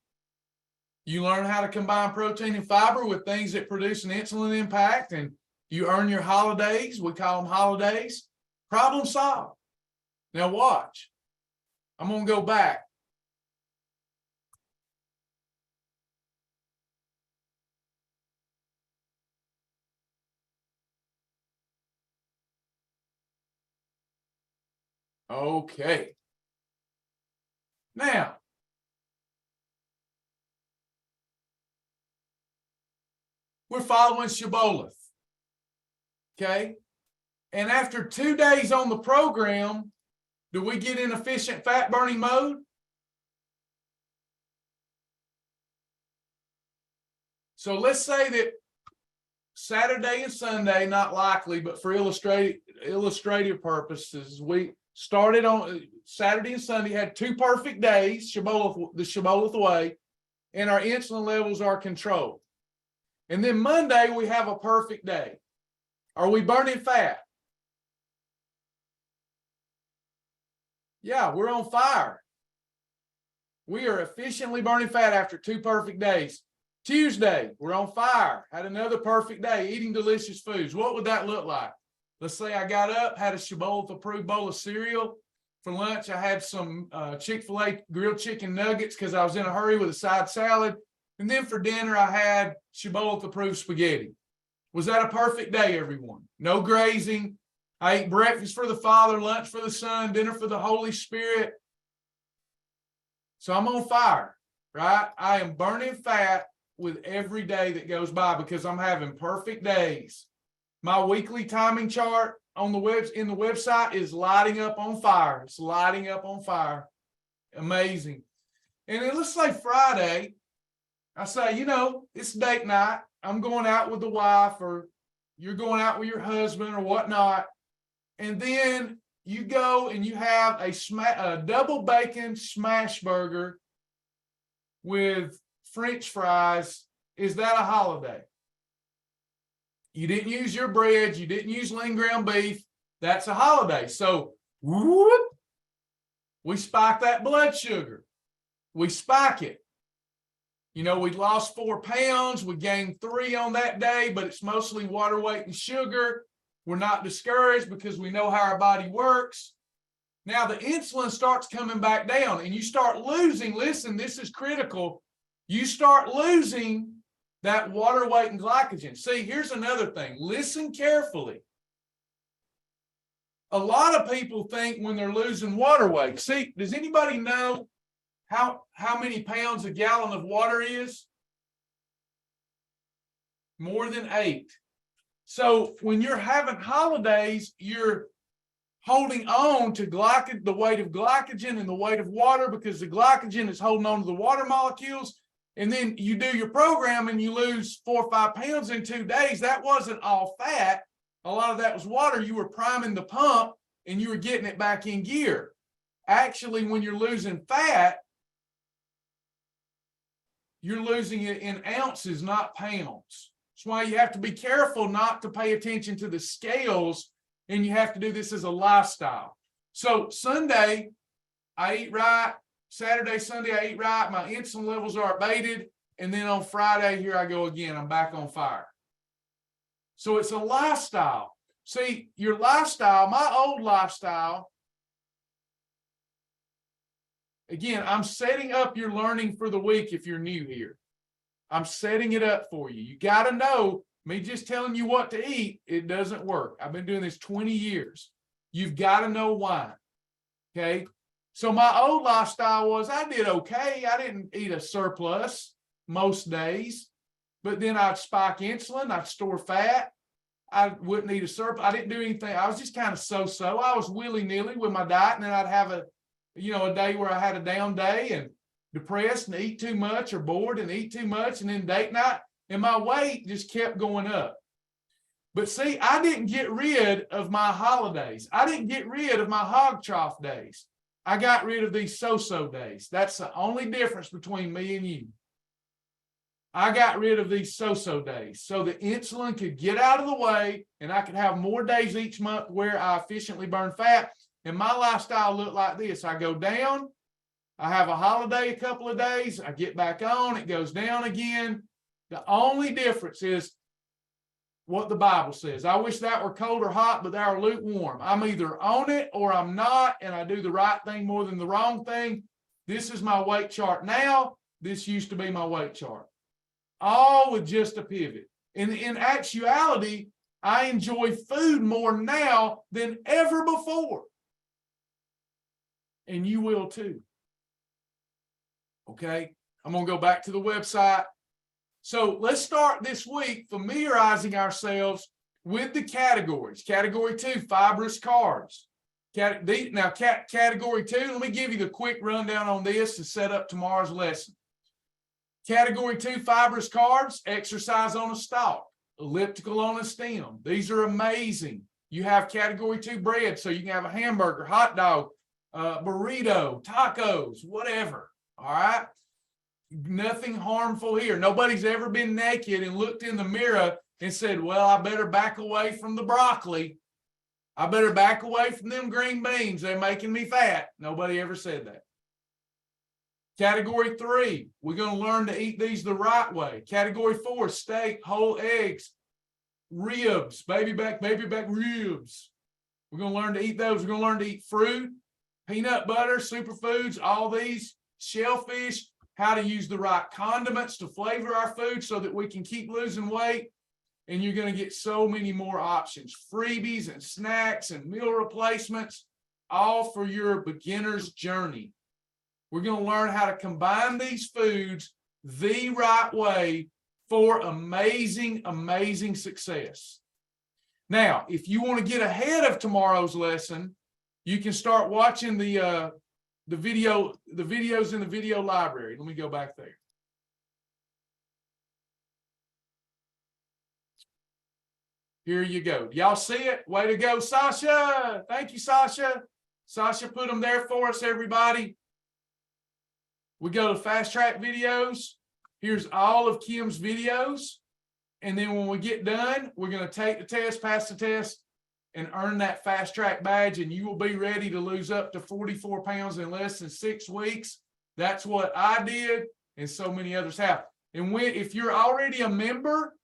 You learn how to combine protein and fiber with things that produce an insulin impact, and you earn your holidays. We call them holidays. Problem solved. Now watch. I'm going to go back. Okay. Now, we're following Shibboleth. Okay. And after 2 days on the program, do we get in efficient fat burning mode? So let's say that Saturday and Sunday, not likely, but for illustrative purposes, we started on Saturday and Sunday, had 2 perfect days, the Shibboleth way, and our insulin levels are controlled. And then Monday, we have a perfect day. Are we burning fat? Yeah, we're on fire. We are efficiently burning fat after 2 perfect days. Tuesday, we're on fire. Had another perfect day, eating delicious foods. What would that look like? Let's say I got up, had a Shibboleth approved bowl of cereal. For lunch, I had some Chick-fil-A grilled chicken nuggets because I was in a hurry with a side salad. And then for dinner, I had Shibboleth approved spaghetti. Was that a perfect day, everyone? No grazing. I ate breakfast for the Father, lunch for the Son, dinner for the Holy Spirit. So I'm on fire, right? I am burning fat with every day that goes by because I'm having perfect days. My weekly timing chart on the website is lighting up on fire. It's lighting up on fire. Amazing. And then let's say Friday, I say, it's date night. I'm going out with the wife, or you're going out with your husband or whatnot. And then you go and you have a double bacon smash burger with French fries. Is that a holiday? You didn't use your bread. You didn't use lean ground beef. That's a holiday. So whoop, we spike that blood sugar. We spike it. We lost 4 pounds. We gained 3 on that day, but it's mostly water weight and sugar. We're not discouraged because we know how our body works. Now the insulin starts coming back down and you start losing, listen, this is critical. You start losing that water weight and glycogen. See, here's another thing. Listen carefully. A lot of people think when they're losing water weight. See, does anybody know how many pounds a gallon of water is? More than 8. So when you're having holidays, you're holding on to the weight of glycogen and the weight of water because the glycogen is holding on to the water molecules. And then you do your program and you lose 4 or 5 pounds in 2 days. That wasn't all fat. A lot of that was water. You were priming the pump and you were getting it back in gear. Actually, when you're losing fat, you're losing it in ounces, not pounds. That's why you have to be careful not to pay attention to the scales, and you have to do this as a lifestyle. So Sunday, I eat right. Saturday, Sunday, I eat right. My insulin levels are abated. And then on Friday, here I go again. I'm back on fire. So it's a lifestyle. See, your lifestyle, my old lifestyle, again, I'm setting up your learning for the week if you're new here. I'm setting it up for you. You got to know, me just telling you what to eat, it doesn't work. I've been doing this 20 years. You've got to know why. Okay? So my old lifestyle was I did okay. I didn't eat a surplus most days, but then I'd spike insulin. I'd store fat. I wouldn't eat a surplus. I didn't do anything. I was just kind of so-so. I was willy-nilly with my diet, and then I'd have a day where I had a down day and depressed and eat too much or bored and eat too much, and then date night, and my weight just kept going up. But see, I didn't get rid of my holidays. I didn't get rid of my hog trough days. I got rid of these so-so days. That's the only difference between me and you. I got rid of these so-so days so the insulin could get out of the way and I could have more days each month where I efficiently burn fat. And my lifestyle looked like this. I go down, I have a holiday a couple of days, I get back on, it goes down again. The only difference is what the Bible says. I wish that were cold or hot, but they are lukewarm. I'm either on it or I'm not, and I do the right thing more than the wrong thing. This is my weight chart now. This used to be my weight chart. All with just a pivot. In actuality, I enjoy food more now than ever before. And you will too. Okay? I'm going to go back to the website. So let's start this week familiarizing ourselves with the categories. Category 2, fibrous carbs. Category 2, let me give you the quick rundown on this to set up tomorrow's lesson. Category 2, fibrous carbs, exercise on a stalk, elliptical on a stem. These are amazing. You have category 2 bread, so you can have a hamburger, hot dog, burrito, tacos, whatever. All right. Nothing harmful here. Nobody's ever been naked and looked in the mirror and said, well, I better back away from the broccoli. I better back away from them green beans. They're making me fat. Nobody ever said that. Category 3, we're going to learn to eat these the right way. Category 4, steak, whole eggs, ribs, baby back ribs. We're going to learn to eat those. We're going to learn to eat fruit, peanut butter, superfoods, all these, shellfish, how to use the right condiments to flavor our food so that we can keep losing weight. And you're going to get so many more options, freebies and snacks and meal replacements, all for your beginner's journey. We're going to learn how to combine these foods the right way for amazing, amazing success. Now, if you want to get ahead of tomorrow's lesson, you can start watching the videos in the video library. Let me go back there. Here you go. Y'all see it? Way to go, Sasha. Thank you, Sasha. Sasha put them there for us, everybody. We go to Fast Track videos. Here's all of Kim's videos. And then when we get done, we're going to take the test, pass the test, and earn that Fast Track badge. And you will be ready to lose up to 44 pounds in less than 6 weeks. That's what I did, and so many others have. And if you're already a member,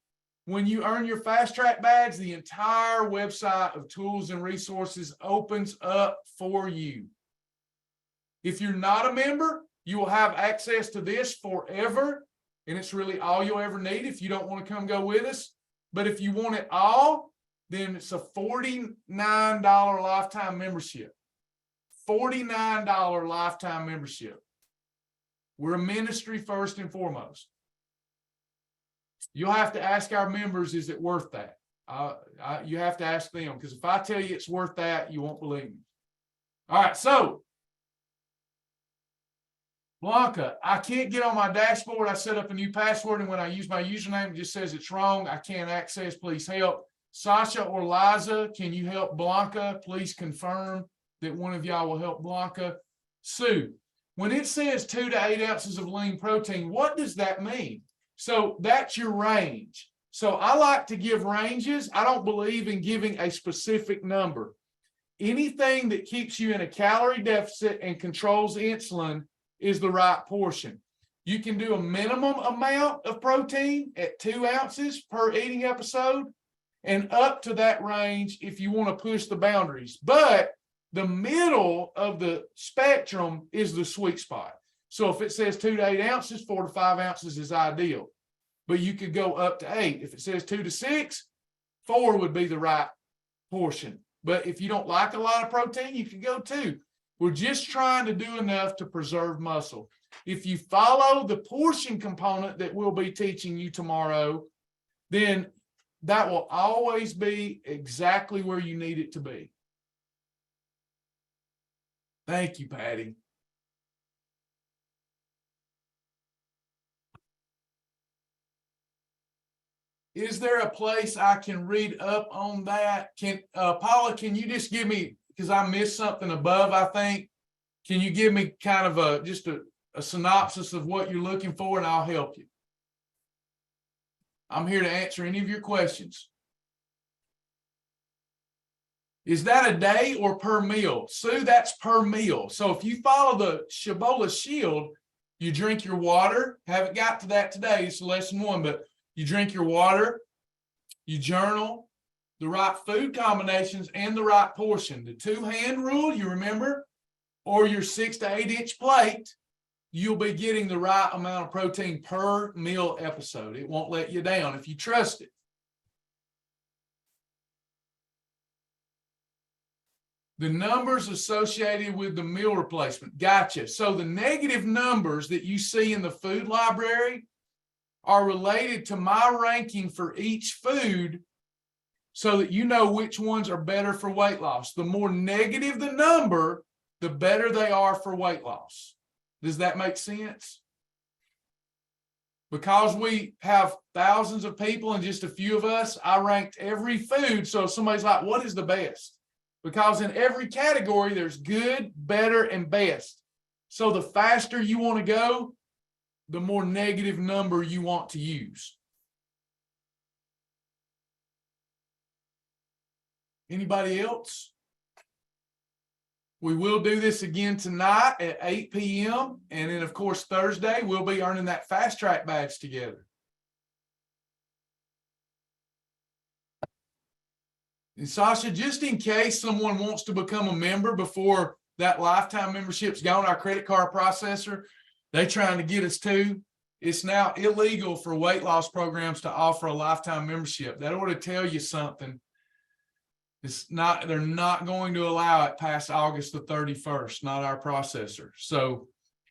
when you earn your Fast Track badge, the entire website of tools and resources opens up for you. If you're not a member, you will have access to this forever, and it's really all you'll ever need if you don't want to come go with us. But if you want it all, then it's a $49 lifetime membership. $49 lifetime membership. We're a ministry first and foremost. You'll have to ask our members, is it worth that? You have to ask them, because if I tell you it's worth that, you won't believe me. All right, so Blanca, I can't get on my dashboard. I set up a new password, and when I use my username, it just says it's wrong. I can't access. Please help. Sasha or Liza, can you help Blanca? Please confirm that one of y'all will help Blanca. Sue, when it says 2 to 8 ounces of lean protein, what does that mean? So that's your range. So I like to give ranges. I don't believe in giving a specific number. Anything that keeps you in a calorie deficit and controls insulin is the right portion. You can do a minimum amount of protein at 2 ounces per eating episode and up to that range if you want to push the boundaries. But the middle of the spectrum is the sweet spot. So if it says 2 to 8 ounces, 4 to 5 ounces is ideal. But you could go up to 8. If it says 2 to 6, 4 would be the right portion. But if you don't like a lot of protein, you can go 2. We're just trying to do enough to preserve muscle. If you follow the portion component that we'll be teaching you tomorrow, then that will always be exactly where you need it to be. Thank you, Patty. Is there a place I can read up on that? Paula, can you just give me, because I missed something above, I think. Can you give me kind of just a synopsis of what you're looking for, and I'll help you. I'm here to answer any of your questions. Is that a day or per meal? Sue, that's per meal. So if you follow the Shibboleth Shield, you drink your water. Haven't got to that today. It's lesson 1, but you drink your water, you journal, the right food combinations and the right portion. The 2-hand rule, you remember, or your 6 to 8 inch plate, you'll be getting the right amount of protein per meal episode. It won't let you down if you trust it. The numbers associated with the meal replacement. Gotcha. So the negative numbers that you see in the food library, are related to my ranking for each food so that you know which ones are better for weight loss. The more negative the number, the better they are for weight loss. Does that make sense? Because we have thousands of people and just a few of us, I ranked every food. So if somebody's like, what is the best? Because in every category, there's good, better, and best. So the faster you want to go, the more negative number you want to use. Anybody else? We will do this again tonight at 8 p.m. And then, of course, Thursday, we'll be earning that fast track badge together. And Sasha, just in case someone wants to become a member before that lifetime membership's gone, our credit card processor, they trying to get us to. It's now illegal for weight loss programs to offer a lifetime membership. That ought to tell you something. They're not going to allow it past August the 31st, not our processor. So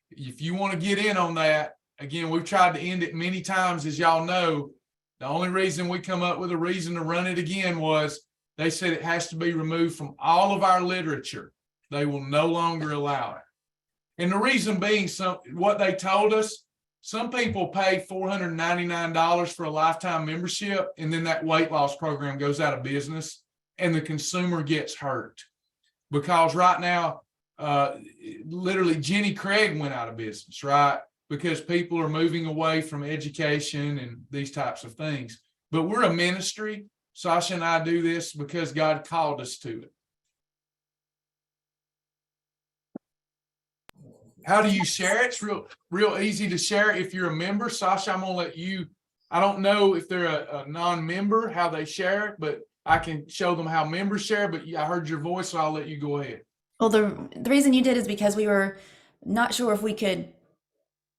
if you want to get in on that, again, we've tried to end it many times, as y'all know. The only reason we come up with a reason to run it again was they said it has to be removed from all of our literature. They will no longer allow it. And the reason being, what they told us, some people pay $499 for a lifetime membership, and then that weight loss program goes out of business and the consumer gets hurt. Because right now, literally Jenny Craig went out of business, right? Because people are moving away from education and these types of things. But we're a ministry. Sasha and I do this because God called us to it. How do you share it? It's real easy to share if you're a member. Sasha, I'm gonna let you, I don't know if they're a non-member, how they share it, but I can show them how members share, but I heard your voice, so I'll let you go ahead. Well, the reason you did is because we were not sure if we could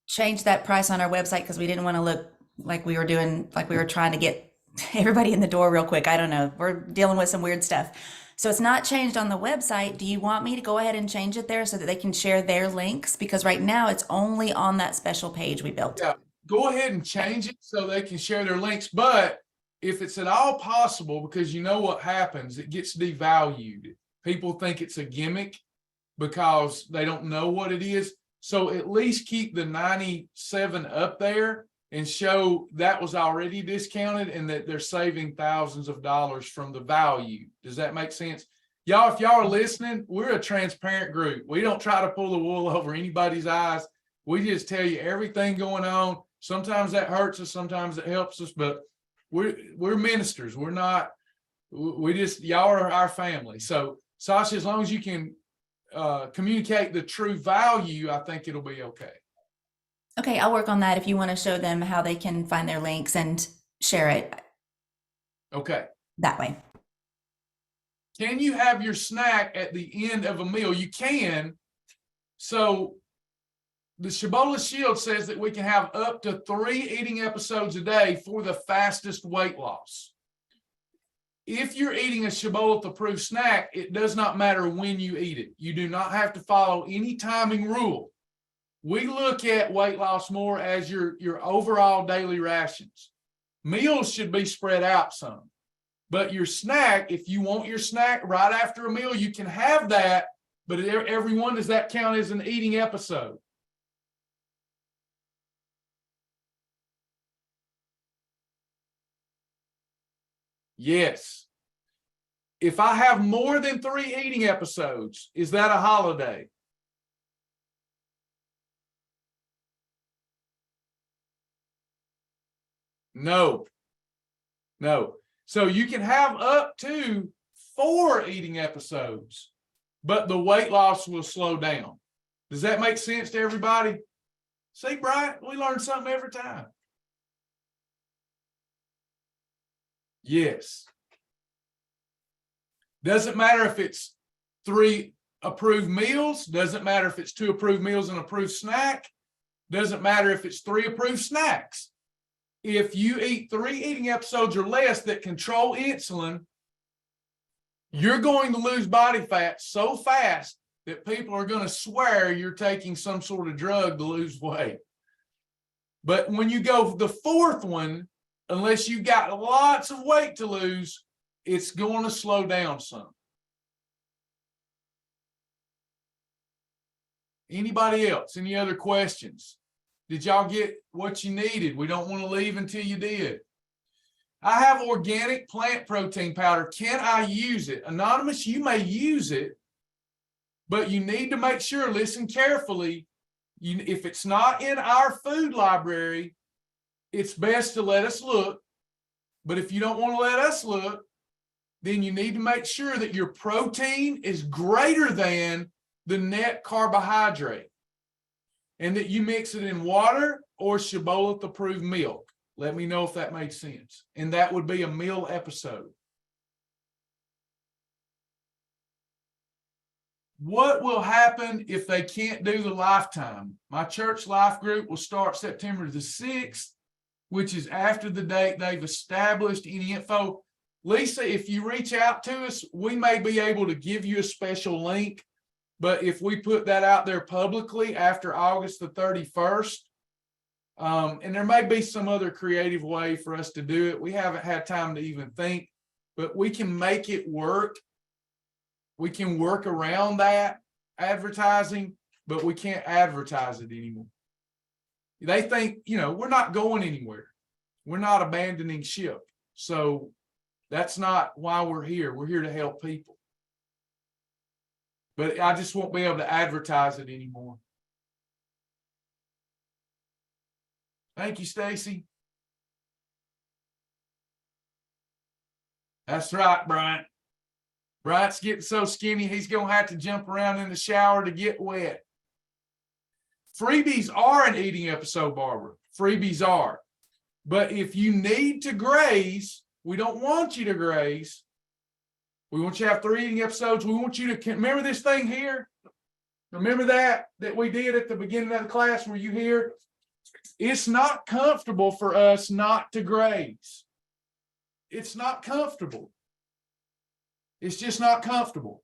change that price on our website because we didn't want to look like we were trying to get everybody in the door real quick. I don't know. We're dealing with some weird stuff. So it's not changed on the website. Do you want me to go ahead and change it there so that they can share their links? Because right now it's only on that special page we built. Yeah, go ahead and change it so they can share their links. But if it's at all possible, because you know what happens, it gets devalued. People think it's a gimmick because they don't know what it is. So at least keep the 97 up there and show that was already discounted and that they're saving thousands of dollars from the value. Does that make sense? Y'all, if y'all are listening, we're a transparent group. We don't try to pull the wool over anybody's eyes. We just tell you everything going on. Sometimes that hurts us, sometimes it helps us, but we're ministers. We're not, y'all are our family. So Sasha, as long as you can communicate the true value, I think it'll be okay. Okay, I'll work on that if you want to show them how they can find their links and share it. Okay. That way. Can you have your snack at the end of a meal? You can. So the Shibboleth Shield says that we can have up to 3 eating episodes a day for the fastest weight loss. If you're eating a Shibboleth approved snack, it does not matter when you eat it. You do not have to follow any timing rule. We look at weight loss more as your overall daily rations. Meals should be spread out some. But your snack, if you want your snack right after a meal, you can have that. But everyone, does that count as an eating episode? Yes. If I have more than 3 eating episodes, is that a holiday? No. So you can have up to 4 eating episodes, but the weight loss will slow down. Does that make sense to everybody? See, Brian, we learn something every time. Yes. Doesn't matter if it's 3 approved meals. Doesn't matter if it's 2 approved meals and approved snack. Doesn't matter if it's 3 approved snacks. If you eat 3 eating episodes or less that control insulin, you're going to lose body fat so fast that people are going to swear you're taking some sort of drug to lose weight. But when you go the fourth one, unless you got lots of weight to lose, it's going to slow down some. Anybody else? Any other questions? Did y'all get what you needed? We don't want to leave until you did. I have organic plant protein powder. Can I use it? Anonymous, you may use it, but you need to make sure, listen carefully. If it's not in our food library, it's best to let us look. But if you don't want to let us look, then you need to make sure that your protein is greater than the net carbohydrate, and that you mix it in water or Shibboleth approved milk. Let me know if that makes sense. And that would be a meal episode. What will happen if they can't do the lifetime? My church life group will start September the 6th, which is after the date they've established any info. Lisa, if you reach out to us, we may be able to give you a special link. But if we put that out there publicly after August the 31st, and there may be some other creative way for us to do it. We haven't had time to even think, but we can make it work. We can work around that advertising, but we can't advertise it anymore. They think, we're not going anywhere. We're not abandoning ship. So that's not why we're here. We're here to help people. But I just won't be able to advertise it anymore. Thank you, Stacy. That's right, Bryant. Bryant's getting so skinny, he's going to have to jump around in the shower to get wet. Freebies are an eating episode, Barbara. Freebies are. But if you need to graze, we don't want you to graze. We want you to have 3 eating episodes. We want you to remember this thing here. Remember that we did at the beginning of the class. Were you here? It's not comfortable for us not to graze. It's not comfortable. It's just not comfortable.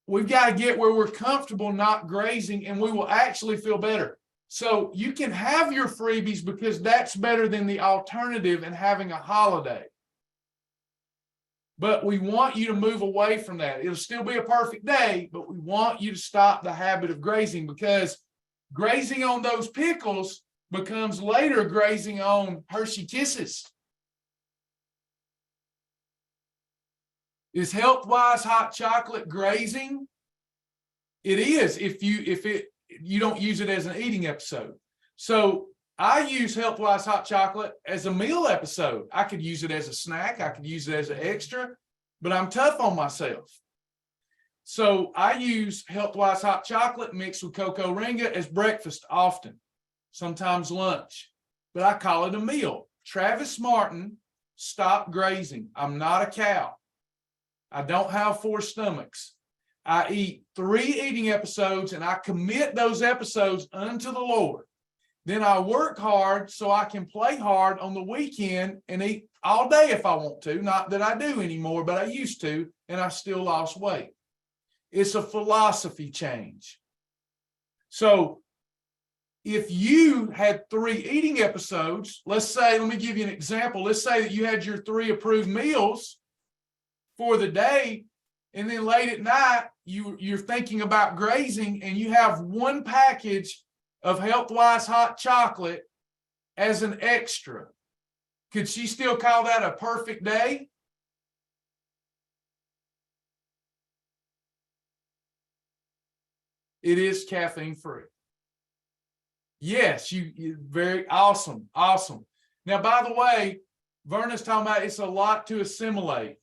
We've got to get where we're comfortable not grazing, and we will actually feel better. So you can have your freebies because that's better than the alternative and having a holiday. But we want you to move away from that. It'll still be a perfect day, but we want you to stop the habit of grazing, because grazing on those pickles becomes later grazing on Hershey Kisses. Is Health-Wise hot chocolate grazing? It is if you don't use it as an eating episode. So I use Health-Wise hot chocolate as a meal episode. I could use it as a snack. I could use it as an extra, but I'm tough on myself. So I use Health-Wise hot chocolate mixed with cocoa ringa as breakfast often, sometimes lunch, but I call it a meal. Travis Martin, stop grazing. I'm not a cow. I don't have 4 stomachs. I eat 3 eating episodes, and I commit those episodes unto the Lord. Then I work hard so I can play hard on the weekend and eat all day if I want to. Not that I do anymore, but I used to, and I still lost weight. It's a philosophy change. So if you had 3 eating episodes, let me give you an example. Let's say that you had your 3 approved meals for the day, and then late at night, you're thinking about grazing, and you have 1 package of Health-Wise hot chocolate as an extra. Could she still call that a perfect day? It is caffeine free. Yes, you very awesome. Now, by the way, Verna's talking about it's a lot to assimilate.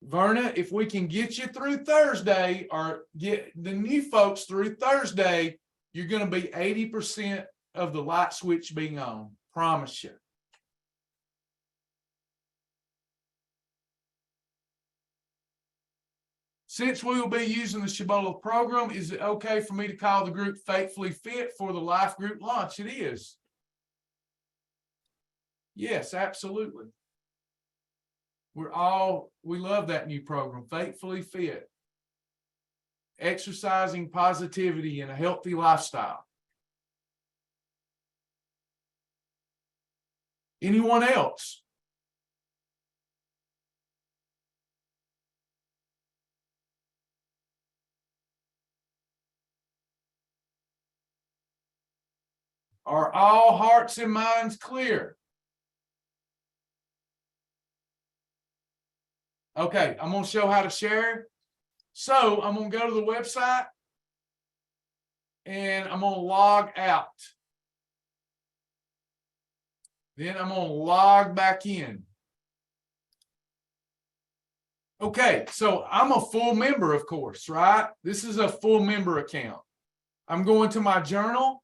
Verna, if we can get you through Thursday or get the new folks through Thursday, you're going to be 80% of the light switch being on. Promise you. Since we will be using the Shibboleth program, is it okay for me to call the group Faithfully Fit for the life group launch? It is. Yes, absolutely. We love that new program, Faithfully Fit. Exercising positivity and a healthy lifestyle. Anyone else? Are all hearts and minds clear? Okay, I'm going to show how to share. So I'm going to go to the website and I'm going to log out. Then I'm going to log back in. Okay, so I'm a full member, of course, right? This is a full member account. I'm going to my journal.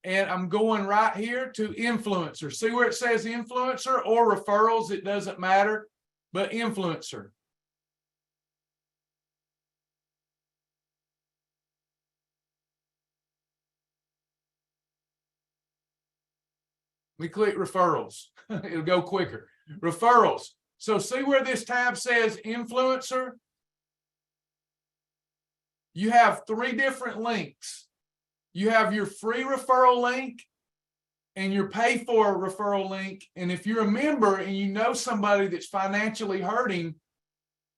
And I'm going right here to influencer. See where it says influencer or referrals? It doesn't matter, but influencer. We click referrals. It'll go quicker. Referrals. So see where this tab says influencer? You have 3 different links. You have your free referral link and your pay for referral link. And if you're a member and you know somebody that's financially hurting,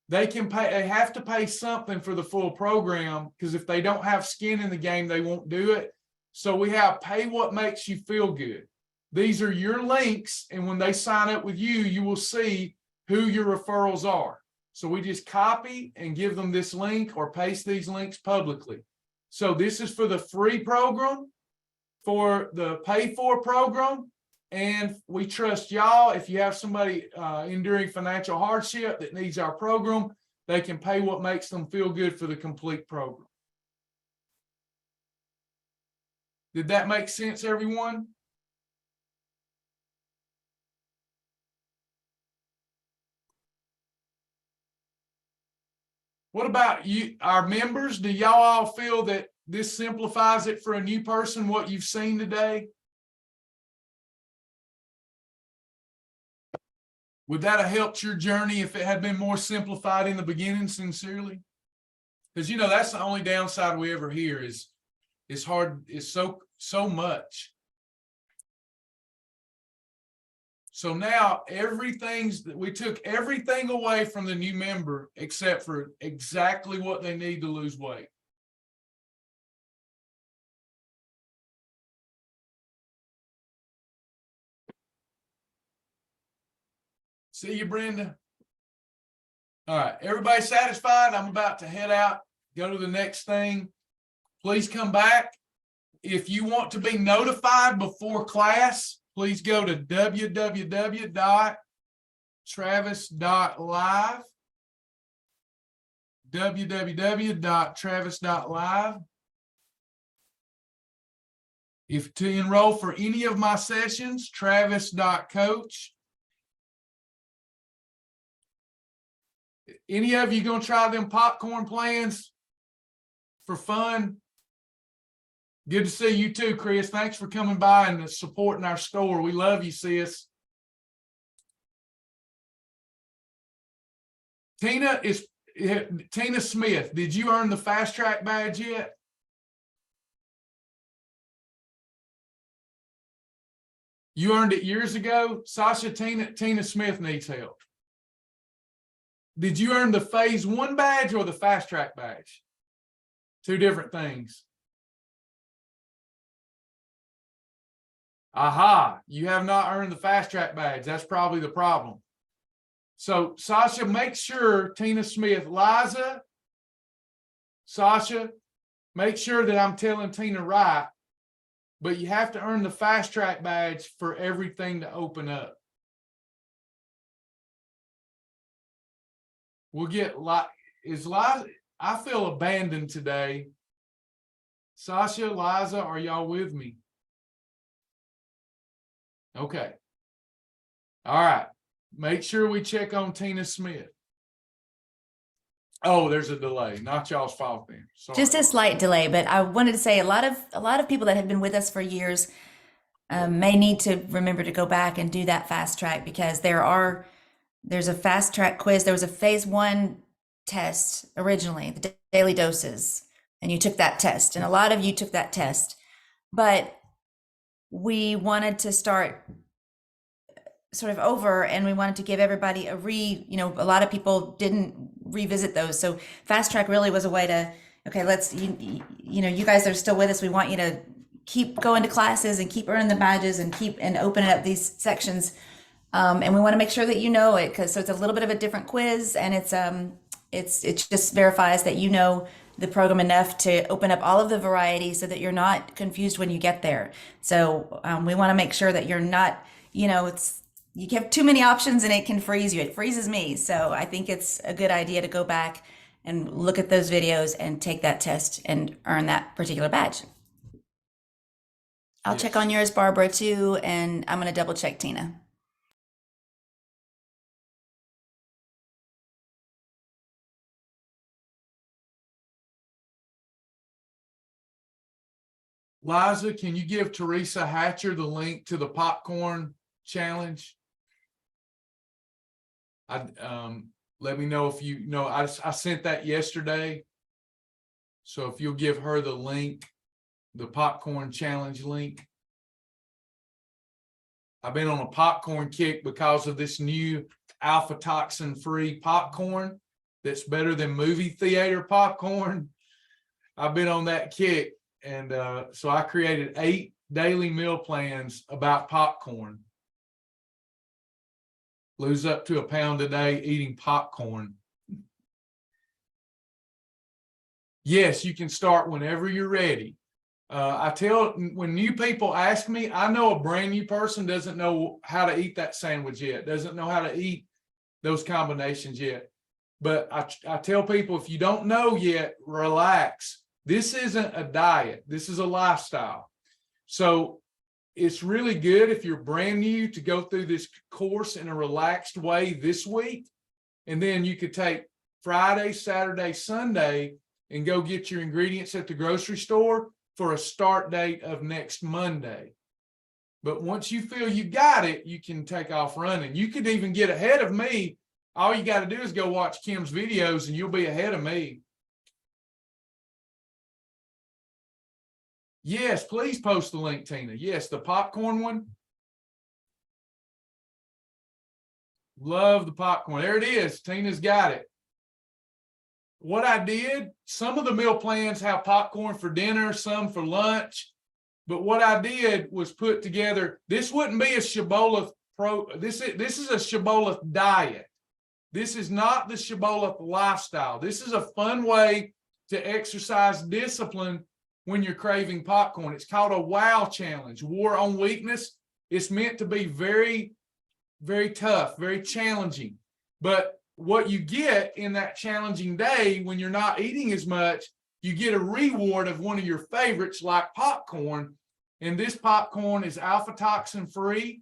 they have to pay something for the full program, because if they don't have skin in the game, they won't do it. So we have pay what makes you feel good. These are your links. And when they sign up with you, you will see who your referrals are. So we just copy and give them this link or paste these links publicly. So this is for the free program, for the pay for program, and we trust y'all. If you have somebody enduring financial hardship that needs our program, they can pay what makes them feel good for the complete program. Did that make sense, everyone? What about you, our members? Do y'all all feel that this simplifies it for a new person, what you've seen today? Would that have helped your journey if it had been more simplified in the beginning, sincerely? Because, you know, that's the only downside we ever hear is it's hard, it's so much. So now we took everything away from the new member except for exactly what they need to lose weight. See you, Brenda. All right, everybody satisfied? I'm about to head out, go to the next thing. Please come back. If you want to be notified before class, please go to www.travis.live. www.travis.live. If to enroll for any of my sessions, travis.coach. Any of you gonna try them popcorn plans for fun? Good to see you too, Chris. Thanks for coming by and supporting our store. We love you, sis. Tina Smith, did you earn the fast track badge yet? You earned it years ago. Sasha, Tina Smith needs help. Did you earn the phase 1 badge or the fast track badge? 2 different things. Aha, you have not earned the fast track badge. That's probably the problem. So Sasha, make sure, Tina Smith, Liza, Sasha, make sure that I'm telling Tina right, but you have to earn the fast track badge for everything to open up. We'll get is Liza, I feel abandoned today. Sasha, Liza, are y'all with me? Okay. All right. Make sure we check on Tina Smith. Oh, there's a delay. Not y'all's fault then. Sorry. Just a slight delay, but I wanted to say a lot of people that have been with us for years may need to remember to go back and do that fast track, because there's a fast track quiz. There was a phase 1 test originally, the daily doses, and you took that test, and a lot of you took that test, but we wanted to start sort of over, and we wanted to give everybody a lot of people didn't revisit those. So Fast Track really was a way to, okay, let's, you guys that are still with us, we want you to keep going to classes and keep earning the badges and keep and opening up these sections. And we want to make sure that you know it, because so it's a little bit of a different quiz, and it just verifies that you know the program enough to open up all of the varieties so that you're not confused when you get there. So we want to make sure that you're not, you have too many options and it can freeze you. It freezes me. So I think it's a good idea to go back and look at those videos and take that test and earn that particular badge. I'll check on yours, Barbara, too, and I'm going to double check Tina. Liza, can you give Teresa Hatcher the link to the popcorn challenge? Let me know if you know. I sent that yesterday. So if you'll give her the link, the popcorn challenge link. I've been on a popcorn kick because of this new alpha toxin free popcorn that's better than movie theater popcorn. I've been on that kick. And so I created 8 daily meal plans about popcorn. Lose up to 1 pound a day eating popcorn. Yes, you can start whenever you're ready. I tell, when new people ask me, I know a brand new person doesn't know how to eat that sandwich yet, doesn't know how to eat those combinations yet. But I tell people, if you don't know yet, relax. This isn't a diet. This is a lifestyle. So it's really good if you're brand new to go through this course in a relaxed way this week. And then you could take Friday, Saturday, Sunday, and go get your ingredients at the grocery store for a start date of next Monday. But once you feel you got it, you can take off running. You could even get ahead of me. All you got to do is go watch Kim's videos and you'll be ahead of me. Yes, please post the link, Tina. Yes, the popcorn one. Love the popcorn. There it is. Tina's got it. What I did, some of the meal plans have popcorn for dinner, some for lunch. But what I did was put together, this wouldn't be a Shibboleth this is a Shibboleth diet. This is not the Shibboleth lifestyle. This is a fun way to exercise discipline when you're craving popcorn. It's called a WOW challenge, War on Weakness. It's meant to be very, very tough, very challenging. But what you get in that challenging day when you're not eating as much, you get a reward of one of your favorites like popcorn. And this popcorn is alpha toxin free,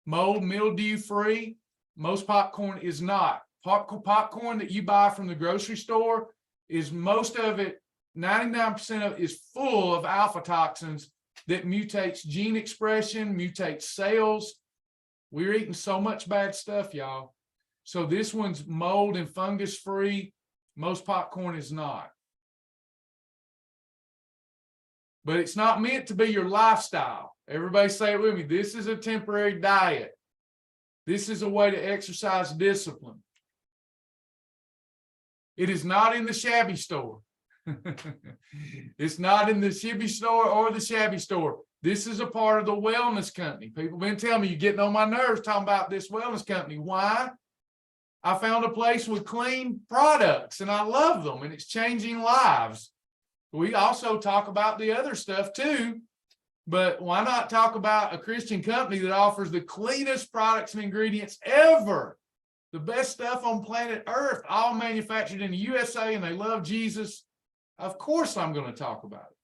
mold, mildew free. Most popcorn is not. Popcorn that you buy from the grocery store is most of it, 99% of it is full of alpha toxins that mutates gene expression, mutates cells. We're eating so much bad stuff, y'all. So this one's mold and fungus free. Most popcorn is not. But it's not meant to be your lifestyle. Everybody say it with me. This is a temporary diet. This is a way to exercise discipline. It is not in the shabby store. It's not in the Shibby store or the shabby store. This is a part of the wellness company. People have been telling me, you're getting on my nerves talking about this wellness company. Why? I found a place with clean products and I love them and it's changing lives. We also talk about the other stuff too, but why not talk about a Christian company that offers the cleanest products and ingredients ever? The best stuff on planet Earth, all manufactured in the USA, and they love Jesus. Of course I'm going to talk about it.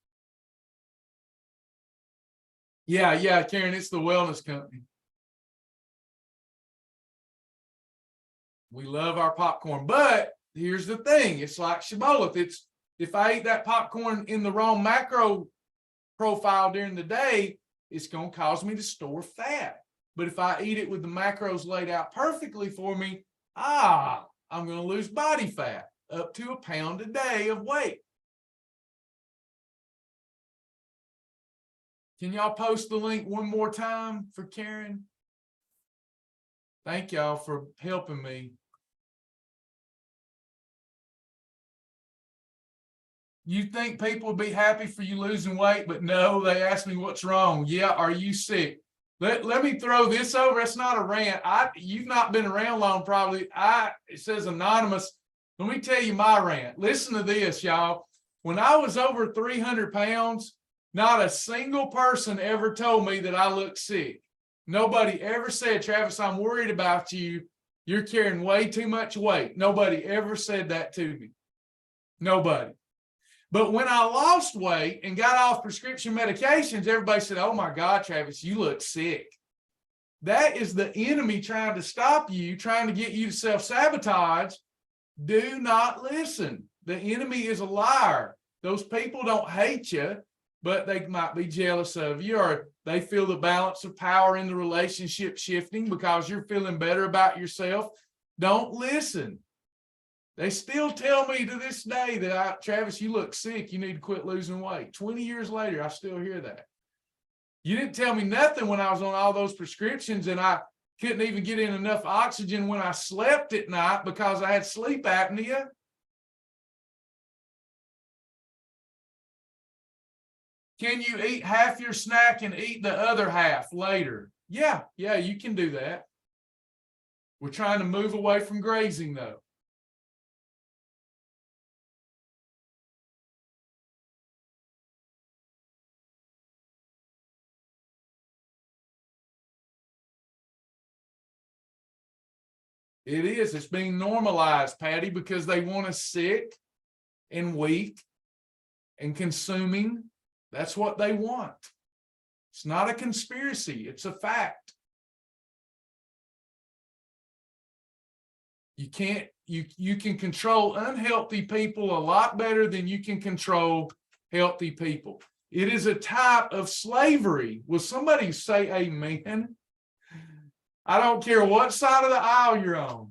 Yeah, Karen, it's the wellness company. We love our popcorn, but here's the thing. It's like Shibboleth. It's, if I eat that popcorn in the wrong macro profile during the day, it's going to cause me to store fat. But if I eat it with the macros laid out perfectly for me, I'm going to lose body fat up to 1 pound a day of weight. Can y'all post the link one more time for Karen? Thank y'all for helping me. You think people would be happy for you losing weight, but no, they ask me what's wrong. Yeah, are you sick? Let me throw this over. It's not a rant. You've not been around long, probably. It says anonymous. Let me tell you my rant. Listen to this, y'all. When I was over 300 pounds, not a single person ever told me that I looked sick. Nobody ever said, Travis, I'm worried about you. You're carrying way too much weight. Nobody ever said that to me. Nobody. But when I lost weight and got off prescription medications, everybody said, oh my God, Travis, you look sick. That is the enemy trying to stop you, trying to get you to self-sabotage. Do not listen. The enemy is a liar. Those people don't hate you, but they might be jealous of you, or they feel the balance of power in the relationship shifting because you're feeling better about yourself. Don't listen. They still tell me to this day that, Travis, you look sick. You need to quit losing weight. 20 years later, I still hear that. You didn't tell me nothing when I was on all those prescriptions and I couldn't even get in enough oxygen when I slept at night because I had sleep apnea. Can you eat half your snack and eat the other half later? Yeah, you can do that. We're trying to move away from grazing, though. It is. It's being normalized, Patty, because they want us sick and weak and consuming. That's what they want. It's not a conspiracy. It's a fact. You can control unhealthy people a lot better than you can control healthy people. It is a type of slavery. Will somebody say amen? I don't care what side of the aisle you're on.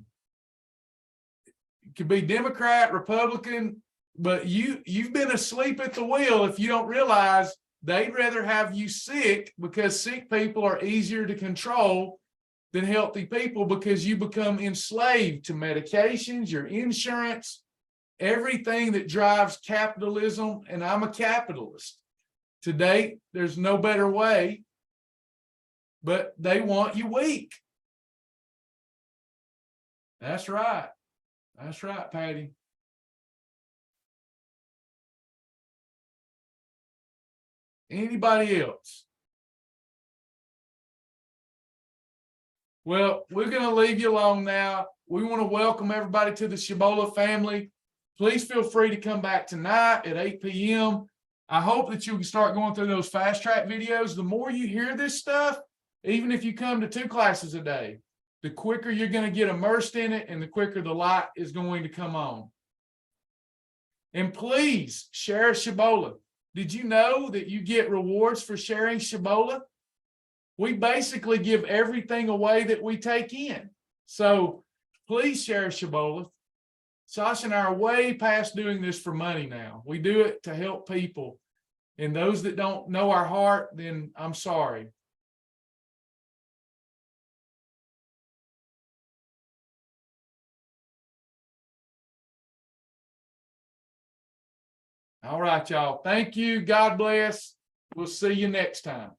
It could be Democrat, Republican, but you've been asleep at the wheel if you don't realize they'd rather have you sick because sick people are easier to control than healthy people because you become enslaved to medications, your insurance, everything that drives capitalism, and I'm a capitalist. Today, there's no better way, but they want you weak. That's right. That's right, Patty. Anybody else? Well, we're going to leave you alone now. We want to welcome everybody to the Shibboleth family. Please feel free to come back tonight at 8 p.m. I hope that you can start going through those fast track videos. The more you hear this stuff, even if you come to 2 classes a day, the quicker you're going to get immersed in it and the quicker the light is going to come on. And please share Shibboleth. Did you know that you get rewards for sharing Shibboleth? We basically give everything away that we take in. So please share Shibboleth. Sasha and I are way past doing this for money now. We do it to help people. And those that don't know our heart, then I'm sorry. All right, y'all. Thank you. God bless. We'll see you next time.